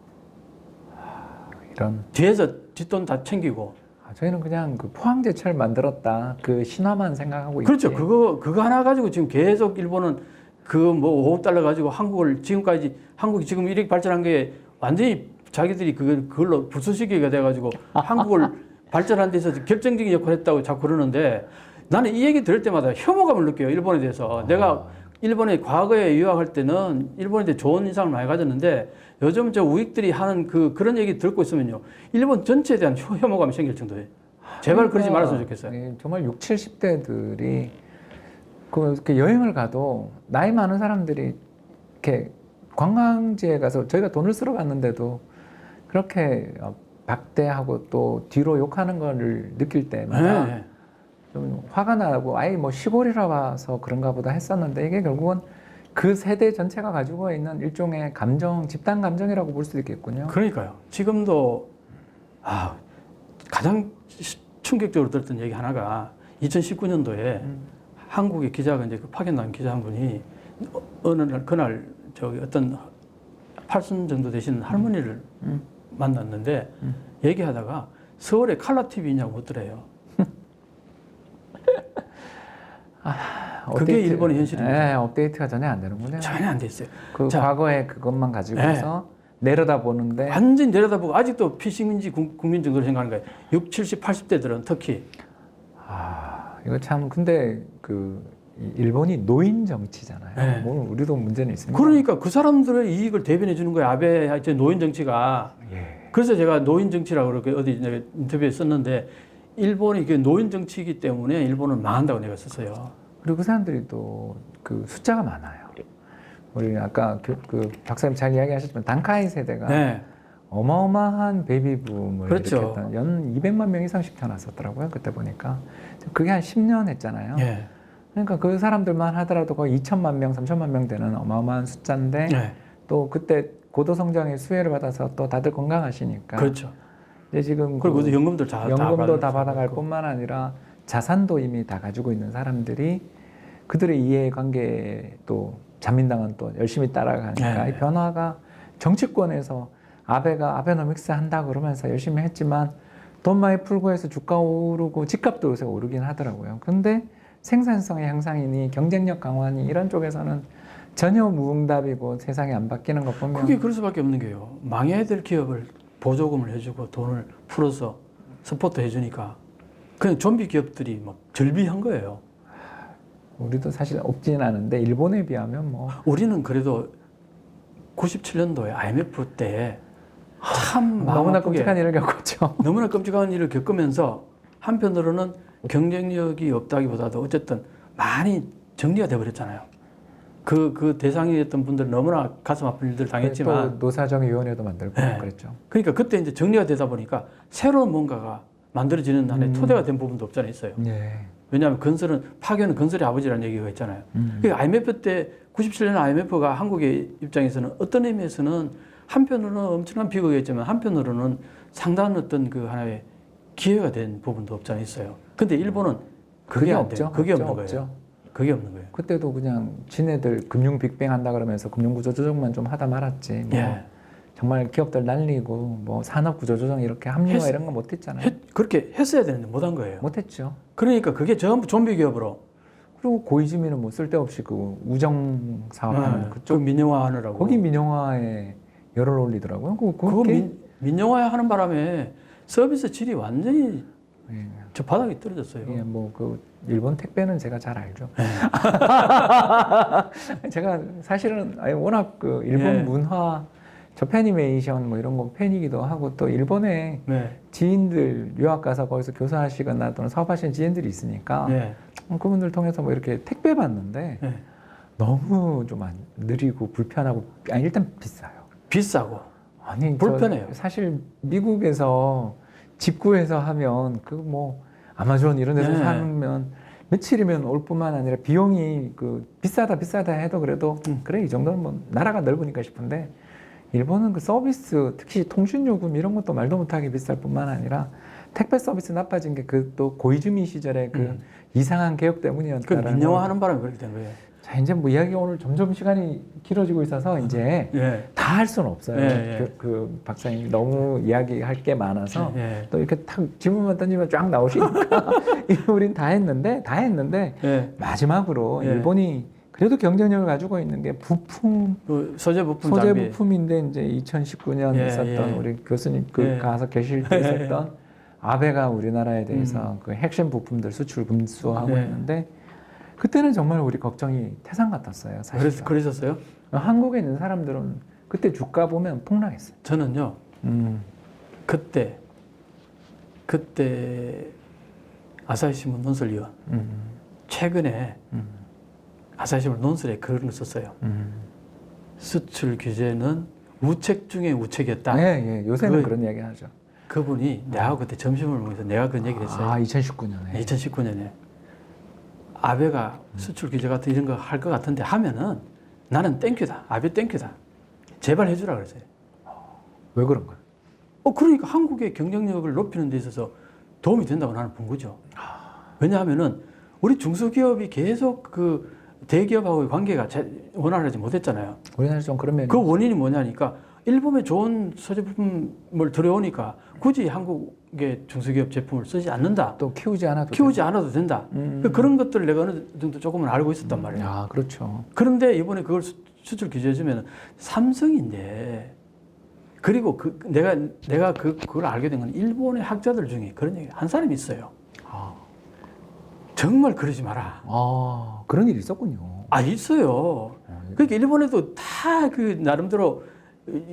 이런. 뒤에서 뒷돈 다 챙기고. 저희는 그냥 그 포항제철 만들었다 그 신화만 생각하고 있지. 그렇죠. 그거 하나 가지고 지금 계속 일본은 그 뭐 5억 달러 가지고 한국을 지금까지 한국이 지금 이렇게 발전한 게 완전히 자기들이 그걸로 부수시개가 돼가지고 한국을 발전한 데서 결정적인 역할을 했다고 자꾸 그러는데 나는 이 얘기 들을 때마다 혐오감을 느껴요. 일본에 대해서. 내가 일본에 과거에 유학할 때는 일본에 대해 좋은 인상을 많이 가졌는데 요즘 저 우익들이 하는 그런 얘기 듣고 있으면요. 일본 전체에 대한 혐오감이 생길 정도예요. 제발 그러지 말았으면 좋겠어요. 예, 정말 60, 70대들이 그 여행을 가도 나이 많은 사람들이 이렇게 관광지에 가서 저희가 돈을 쓰러 갔는데도 그렇게 박대하고 또 뒤로 욕하는 거를 느낄 때마다 네. 좀 화가 나고 아예 뭐 시골이라 와서 그런가 보다 했었는데 이게 결국은 그 세대 전체가 가지고 있는 일종의 감정, 집단 감정이라고 볼 수도 있겠군요. 그러니까요. 지금도 가장 충격적으로 들었던 얘기 하나가 2019년도에 한국의 기자가 이제 그 파견 난 기자 한 분이 어느 날 그날 저기 어떤 80 정도 되시는 할머니를 만났는데 얘기하다가 서울에 칼라 TV 있냐고 묻더래요. 그게 일본의 현실입니다. 네, 업데이트가 전혀 안 되는군요. 전혀 안 돼 있어요. 그 자, 과거의 그것만 가지고서 내려다 보는데 완전히 내려다보고 아직도 피식민지 국민 정도로 생각하는 거예요. 60, 70, 80대들은 특히. 이거 참 근데 그 일본이 노인 정치잖아요. 네. 뭐 우리도 문제는 있습니다. 그러니까 그 사람들의 이익을 대변해 주는 거예요. 아베 하여튼 노인 정치가. 예. 그래서 제가 노인 정치라고 그렇게 어디 내가 인터뷰에 썼는데 일본이 그 노인 정치이기 때문에 일본은 망한다고 내가 썼어요. 그리고 그 사람들이 또 그 숫자가 많아요. 우리 아까 그 박사님 잘 이야기하셨지만 단카이 세대가 네. 어마어마한 베이비붐을 그렇죠. 일으켰던 연 200만 명 이상씩 태어났었더라고요. 그때 보니까 그게 한 10년 했잖아요. 네. 그러니까 그 사람들만 하더라도 거의 2천만 명, 3천만 명 되는 어마어마한 숫자인데 네. 또 그때 고도 성장의 수혜를 받아서 또 다들 건강하시니까. 그렇죠. 근데 지금 그리고 그 연금도 연금도 다 받아갈 뿐만 아니라 자산도 이미 다 가지고 있는 사람들이 그들의 이해관계에 또 자민당은 또 열심히 따라가니까 네. 이 변화가 정치권에서 아베가 아베노믹스 한다 그러면서 열심히 했지만 돈 많이 풀고 해서 주가 오르고 집값도 요새 오르긴 하더라고요. 근데 생산성의 향상이니 경쟁력 강화니 이런 쪽에서는 전혀 무응답이고 세상이 안 바뀌는 거 보면 그게 그럴 수밖에 없는 게요. 망해야 될 기업을 보조금을 해주고 돈을 풀어서 서포트 해주니까 그냥 좀비 기업들이 막 절비한 거예요. 우리도 사실 없진 않은데 일본에 비하면 뭐 우리는 그래도 97년도에 IMF 때 참 마음 너무나 아프게 끔찍한 일을 겪었죠. 너무나 끔찍한 일을 겪으면서 한편으로는 경쟁력이 없다기보다도 어쨌든 많이 정리가 돼버렸잖아요. 그 대상이었던 분들 너무나 가슴 아픈 일들 당했지만 또 노사정위원회도 만들고 네. 그랬죠. 그러니까 그때 이제 정리가 되다 보니까 새로운 뭔가가 만들어지는 한에 토대가 된 부분도 없잖아요, 있어요. 예. 왜냐하면 건설은 파견은 건설의 아버지라는 얘기가 있잖아요. 그러니까 IMF 때 97년 IMF가 한국의 입장에서는 어떤 의미에서는 한편으로는 엄청난 비극이었지만 한편으로는 상당한 어떤 그 하나의 기회가 된 부분도 없잖아요, 있어요. 근데 일본은 그게 안 돼요. 그게 없는 거예요. 그게 없는 거예요. 그때도 그냥 지네들 금융 빅뱅 한다 그러면서 금융구조 조정만 좀 하다 말았지. 뭐 예. 정말 기업들 날리고 뭐 산업구조 조정 이렇게 합리화 이런 거 못했잖아요. 그렇게 했어야 되는데 못한 거예요. 못했죠. 그러니까 그게 전부 좀비 기업으로 그리고 고이즈미는 뭐 쓸데없이 그 우정 사업하는 그쪽 민영화하느라고. 거기 민영화에 열을 올리더라고요. 그거 민영화 하는 바람에 서비스 질이 완전히 예. 저 바닥에 떨어졌어요. 예, 뭐 그 일본 택배는 제가 잘 알죠. 제가 사실은 워낙 그 일본 예. 문화, 저패니메이션 뭐 이런 거 팬이기도 하고 또 일본에 네. 지인들 유학 가서 거기서 교사하시거나 또는 사업하시는 지인들이 있으니까 네. 그분들 통해서 뭐 이렇게 택배 받는데 네. 너무 좀 느리고 불편하고 일단 비싸요. 비싸고 아니 불편해요. 사실 미국에서 직구해서 하면 그 뭐 아마존 이런 데서 네. 사면 며칠이면 올 뿐만 아니라 비용이 그 비싸다 해도 그래도 그래 이 정도는 뭐 나라가 넓으니까 싶은데 일본은 그 서비스 특히 통신 요금 이런 것도 말도 못하게 비쌀 뿐만 아니라 택배 서비스 나빠진 게 그 또 고이즈미 시절에 그 이상한 개혁 그 때문이었다라는 민영화하는 바람에 그렇게 된 거예요. 자 이제 뭐 이야기 오늘 점점 시간이 길어지고 있어서 이제 예. 다 할 수는 없어요. 예. 그 박사님 너무 이야기할 게 많아서 예. 또 이렇게 탁 질문만 던지면 쫙 나오시니까 우린 다 했는데 예. 마지막으로 예. 일본이 그래도 경쟁력을 가지고 있는 게 부품 그 소재 부품 소재 장비. 부품인데 이제 2019년 예, 있었던 예. 우리 교수님 그 예. 가서 계실 때 있었던 아베가 우리나라에 대해서 그 핵심 부품들 수출 금수하고 예. 있는데 그때는 정말 우리 걱정이 태산 같았어요. 사실. 그러셨어요? 한국에 있는 사람들은 그때 주가 보면 폭락했어요. 저는요. 그때 아사히신문 논설위원 최근에 아사히신문 논설에 글을 썼어요. 수출 규제는 우책 중에 우책이었다. 예. 요새는 그런 이야기 하죠. 그분이 내가 그때 점심을 먹으면서 내가 그런 얘기를 했어요. 2019년에. 2019년에 아베가 수출 규제 같은 이런 거 할 것 같은데 하면은 나는 땡큐다. 아베 땡큐다. 제발 해주라 그랬어요. 왜 그런 거야? 그러니까 한국의 경쟁력을 높이는 데 있어서 도움이 된다고 나는 본 거죠. 왜냐하면은 우리 중소기업이 계속 그 대기업하고의 관계가 원활하지 못했잖아요. 우리나라 좀 그런 면이 그 원인이 뭐냐니까 일본에 좋은 소재부품을 들여오니까 굳이 한국의 중소기업 제품을 쓰지 않는다. 또 키우지 않아도 된다. 그런 것들을 내가 어느 정도 조금은 알고 있었단 말이에요. 아, 그렇죠. 그런데 이번에 그걸 수출 규제해주면 삼성인데 그리고 내가 그걸 알게 된 건 일본의 학자들 중에 그런 얘기 한 사람이 있어요. 정말 그러지 마라. 그런 일이 있었군요. 있어요. 그러니까 일본에도 다 그 나름대로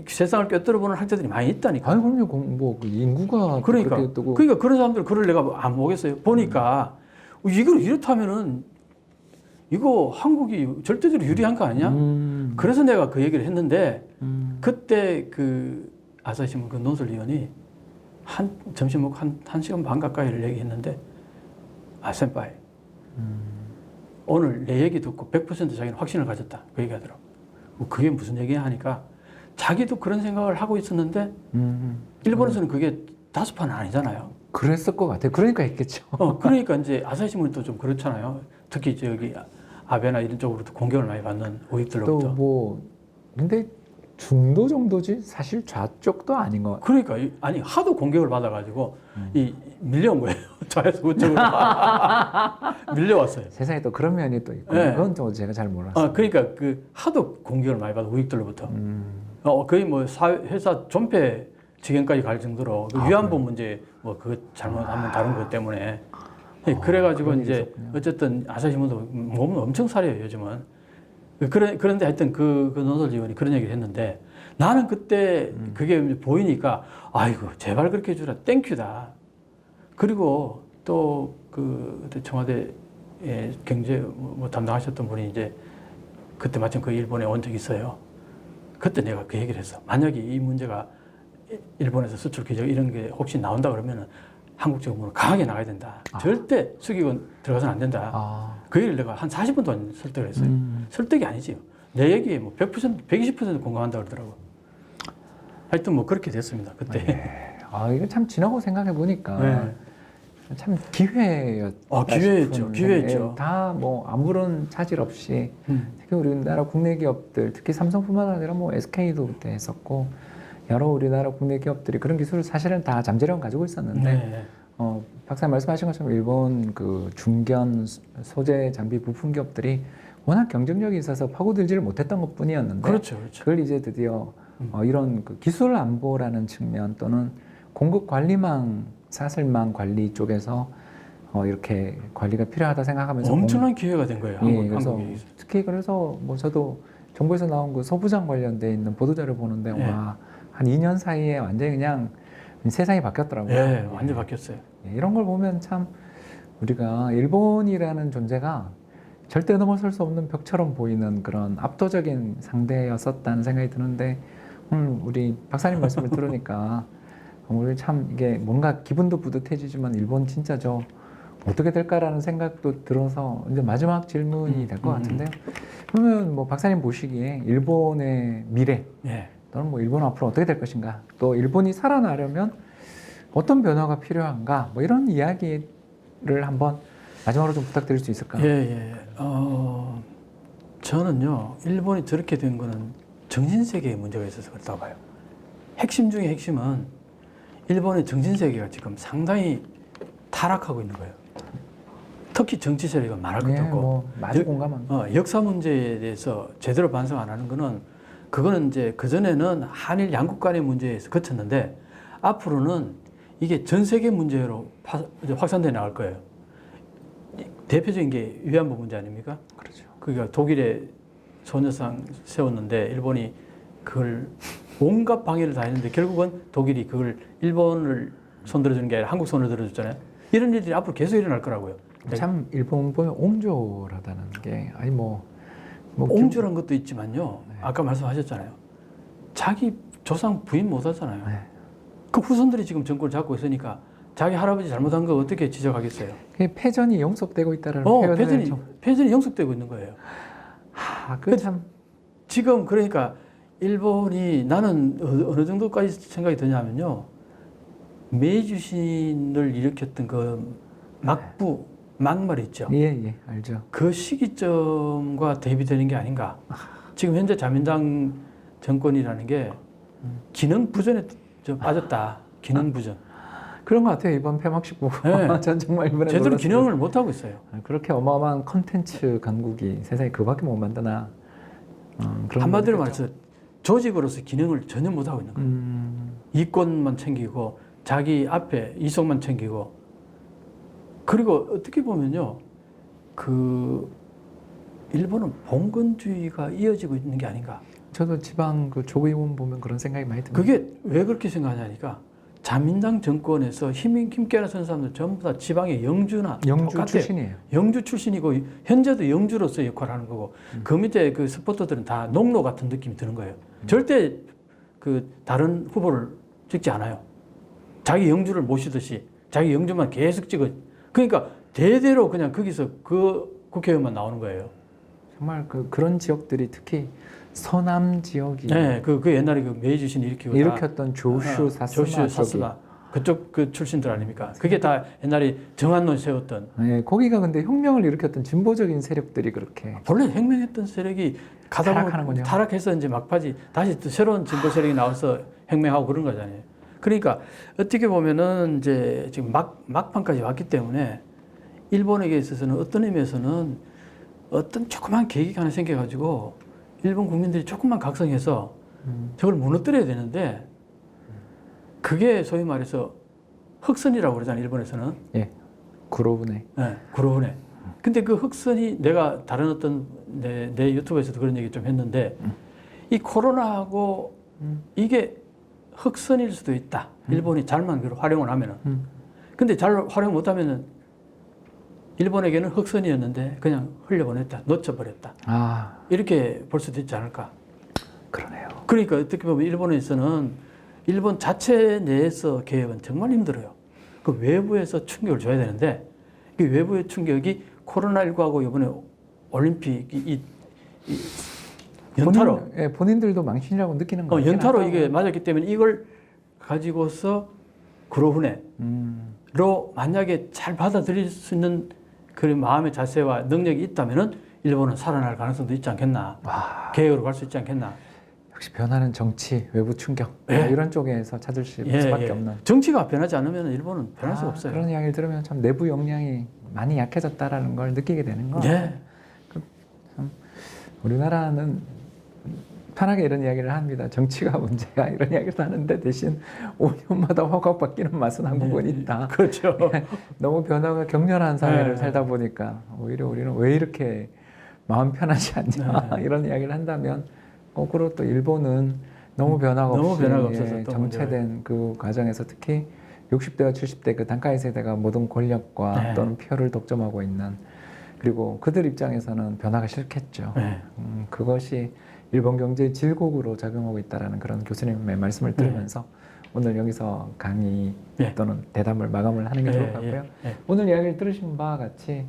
세상을 꿰뚫어보는 학자들이 많이 있다니까. 아니 그럼요. 뭐 인구가 그러니까 그렇게 뜨고 그러니까 그런 사람들 글을 내가 안 보겠어요. 보니까 이걸 이렇다면은 이거 한국이 절대적으로 유리한 거 아니야? 그래서 내가 그 얘기를 했는데 그때 그 아사히신문 그 논설위원이 점심 먹고 한 시간 반 가까이를 얘기했는데 센파이 오늘 내 얘기 듣고 100% 자기는 확신을 가졌다. 그 얘기하더라고. 그게 무슨 얘기야 하니까 자기도 그런 생각을 하고 있었는데 일본에서는 그게 다수파는 아니잖아요. 그랬을 것 같아요. 그러니까 했겠죠. 그러니까 이제 아사히신문도 좀 그렇잖아요. 특히 저기 아베나 이런 쪽으로도 공격을 많이 받는 우익들로부터. 또 뭐 근데 중도 정도지 사실 좌쪽도 아닌 것 같아요. 그러니까 하도 공격을 받아가지고 밀려온 거예요. 좌에서 우측으로 밀려왔어요. 세상에 또 그런 면이 또 있고 네. 그건 또 제가 잘 몰랐어요. 그러니까 그 하도 공격을 많이 받은 우익들로부터 거의 뭐 회사 존폐 지경까지 갈 정도로 그 위안부 문제 뭐 그거 잘못하면 다른 것 때문에 그래가지고 이제 있었군요. 어쨌든 아사히신문도 몸은 엄청 사려요 요즘은. 그런데 하여튼 그 논설위원이 그런 얘기를 했는데 나는 그때 그게 보이니까 아이고 제발 그렇게 해주라 땡큐다. 그리고 또 그 청와대 경제 뭐 담당하셨던 분이 이제 그때 마침 그 일본에 온 적이 있어요. 그때 내가 그 얘기를 했어. 만약에 이 문제가 일본에서 수출 규제 이런 게 혹시 나온다 그러면은 한국 정부는 강하게 나가야 된다. 절대 수기권 들어가서는 안 된다. 그 얘기를 내가 한 40분 동안 설득을 했어요. 설득이 아니지요. 내 얘기에 뭐 100%, 120% 공감한다 그러더라고. 하여튼 뭐 그렇게 됐습니다. 그때. 네. 이거 참 지나고 생각해 보니까 네. 참 기회였다. 기회였죠. 기회였죠. 다 뭐 아무런 차질 없이 특히 우리나라 국내 기업들, 특히 삼성뿐만 아니라 뭐 SK도 그때 했었고 여러 우리나라 국내 기업들이 그런 기술을 사실은 다 잠재력은 가지고 있었는데 네. 박사님 말씀하신 것처럼 일본 그 중견 소재 장비 부품 기업들이 워낙 경쟁력이 있어서 파고들지를 못했던 것뿐이었는데 그렇죠, 그렇죠. 그걸 이제 드디어 이런 그 기술 안보라는 측면 또는 공급 관리망 사슬망 관리 쪽에서 이렇게 관리가 필요하다 생각하면서 엄청난 기회가 된 거예요. 그래서 한국이. 특히 그래서 뭐 저도 정부에서 나온 그 소부장 관련돼 있는 보도자료 보는데 예. 와, 한 2년 사이에 완전히 그냥 세상이 바뀌었더라고요. 예, 완전 바뀌었어요. 이런 걸 보면 참 우리가 일본이라는 존재가 절대 넘어설 수 없는 벽처럼 보이는 그런 압도적인 상대였었다는 생각이 드는데 우리 박사님 말씀을 들으니까 우리 참 이게 뭔가 기분도 뿌듯해지지만 일본 진짜 저 어떻게 될까라는 생각도 들어서 이제 마지막 질문이 될 것 같은데요. 그러면 뭐 박사님 보시기에 일본의 미래 예. 또는 뭐 일본 앞으로 어떻게 될 것인가 또 일본이 살아나려면 어떤 변화가 필요한가 뭐 이런 이야기를 한번 마지막으로 좀 부탁드릴 수 있을까요? 예. 저는요, 일본이 저렇게 된 거는 정신세계에 문제가 있어서 그렇다고 봐요. 핵심 중에 핵심은 일본의 정신세계가 지금 상당히 타락하고 있는 거예요. 특히 정치 세력이 말할 것도 없고. 뭐 아주 공감합니다. 역사 문제에 대해서 제대로 반성 안 하는 거는 그거는 이제 그전에는 한일 양국 간의 문제에서 그쳤는데 앞으로는 이게 전 세계 문제로 확산돼 나갈 거예요. 대표적인 게 위안부 문제 아닙니까? 그렇죠. 그러니까 독일에 소녀상 세웠는데 일본이 그걸 온갖 방해를 다 했는데 결국은 독일이 그걸 일본을 손들어주는 게 아니라 한국 손을 들어줬잖아요. 이런 일들이 앞으로 계속 일어날 거라고요. 참 일본 보면 옹졸하다는 게 아니 뭐 옹졸한 것도 있지만요. 네. 아까 말씀하셨잖아요. 자기 조상 부인 못 하잖아요. 네. 그 후손들이 지금 정권을 잡고 있으니까 자기 할아버지 잘못한 거 어떻게 지적하겠어요? 그게 패전이 영속되고 있다는 표현을 패전이 영속되고 있는 거예요. 참 지금 그러니까 일본이 나는 어느 정도까지 생각이 드냐면요. 메이주신을 일으켰던 그 막말 있죠. 예, 알죠. 그 시기점과 대비되는 게 아닌가. 지금 현재 자민당 정권이라는 게 기능 부전에 좀 빠졌다. 기능 부전. 그런 것 같아요. 이번 폐막식 보고 네. 전 정말 이번에 제대로 놀랐어요. 기능을 못 하고 있어요. 그렇게 어마어마한 컨텐츠 강국이 세상에 그밖에 못 만드나. 그런 한마디로 거겠죠. 말해서 조직으로서 기능을 전혀 못 하고 있는 거예요. 이권만 챙기고 자기 앞에 이속만 챙기고 그리고 어떻게 보면요, 그 일본은 봉건주의가 이어지고 있는 게 아닌가. 저도 지방 그 조의원 보면 그런 생각이 많이 듭니다. 그게 왜 그렇게 생각하냐니까 자민당 정권에서 힘있게 나선 사람들 전부 다 지방의 영주 똑같아요. 출신이에요. 영주 출신이고 현재도 영주로서 역할을 하는 거고 그 밑에 그 스포터들은 다 농노 같은 느낌이 드는 거예요. 절대 그 다른 후보를 찍지 않아요. 자기 영주를 모시듯이 자기 영주만 계속 찍어. 그러니까 대대로 그냥 거기서 그 국회의원만 나오는 거예요. 정말 그런 지역들이 특히 서남 지역이 네, 그 옛날에 그 메이주신 일으켰던 조슈 사스마 그쪽 그 출신들 아닙니까? 그게 다 옛날에 정한론 세웠던. 네, 거기가 근데 혁명을 일으켰던 진보적인 세력들이 그렇게 원래 혁명했던 세력이 가다 보면 타락해서 이제 막바지 다시 또 새로운 진보 세력이 나와서 혁명하고 그런 거잖아요. 그러니까 어떻게 보면은 이제 지금 막판까지 왔기 때문에 일본에게 있어서는 어떤 의미에서는 어떤 조그만 계기가 하나 생겨가지고 일본 국민들이 조금만 각성해서 저걸 무너뜨려야 되는데 그게 소위 말해서 흑선이라고 그러잖아요. 일본에서는. 예, 구로부네. 네, 구로부네. 근데 그 흑선이 내가 다른 어떤 내 유튜브에서도 그런 얘기 좀 했는데 이 코로나하고 이게 흑선일 수도 있다. 일본이 잘만 그걸 활용을 하면은. 근데 잘 활용 못하면은 일본에게는 흑선이었는데 그냥 흘려보냈다, 놓쳐버렸다. 아, 이렇게 볼 수도 있지 않을까. 그러네요. 그러니까 어떻게 보면 일본에서는 일본 자체 내에서 개혁은 정말 힘들어요. 그 외부에서 충격을 줘야 되는데 그 외부의 충격이 코로나19하고 이번에 올림픽 이 연타로 본인들도 망신이라고 느끼는 거예요. 연타로 이게 맞았기 때문에 이걸 가지고서 그로훈에로 만약에 잘 받아들일 수 있는 그런 마음의 자세와 능력이 있다면은 일본은 살아날 가능성도 있지 않겠나. 와, 개혁으로 갈 수 있지 않겠나. 역시 변화는 정치, 외부 충격 예. 이런 쪽에서 찾을 수밖에 없는. 정치가 변하지 않으면 일본은 변할 수가 없어요. 그런 이야기를 들으면 참 내부 역량이 많이 약해졌다라는 걸 느끼게 되는 거예요. 네. 우리나라는 편하게 이런 이야기를 합니다. 정치가 문제가 이런 이야기를 하는데 대신 5년마다 확확 바뀌는 맛은 한국은 있다. 그렇죠. 너무 변화가 격렬한 사회를 네. 살다 보니까 오히려 우리는 왜 이렇게 마음 편하지 않냐 이런 이야기를 한다면 거꾸로 또 일본은 너무 변화가 너무 없이 변화가 없어서 또 정체된 그 과정에서 특히 60대와 70대 그 단카이 세대가 모든 권력과 네. 또는 표를 독점하고 있는 그리고 그들 입장에서는 변화가 싫겠죠. 네. 그것이 일본 경제의 질곡으로 작용하고 있다라는 그런 교수님의 말씀을 들으면서 오늘 여기서 강의 네. 또는 대담을 마감을 하는 게 좋을 것 같고요. 네. 오늘 이야기를 들으신 바와 같이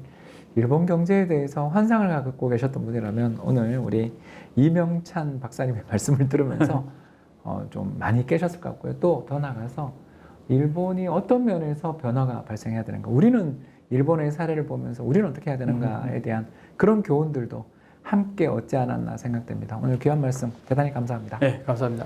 일본 경제에 대해서 환상을 갖고 계셨던 분이라면 오늘 우리 이명찬 박사님의 말씀을 들으면서 좀 많이 깨셨을 것 같고요. 또 더 나아가서 일본이 어떤 면에서 변화가 발생해야 되는가, 우리는 일본의 사례를 보면서 우리는 어떻게 해야 되는가에 대한 그런 교훈들도 함께 얻지 않았나 생각됩니다. 오늘 귀한 말씀 대단히 감사합니다. 네, 감사합니다.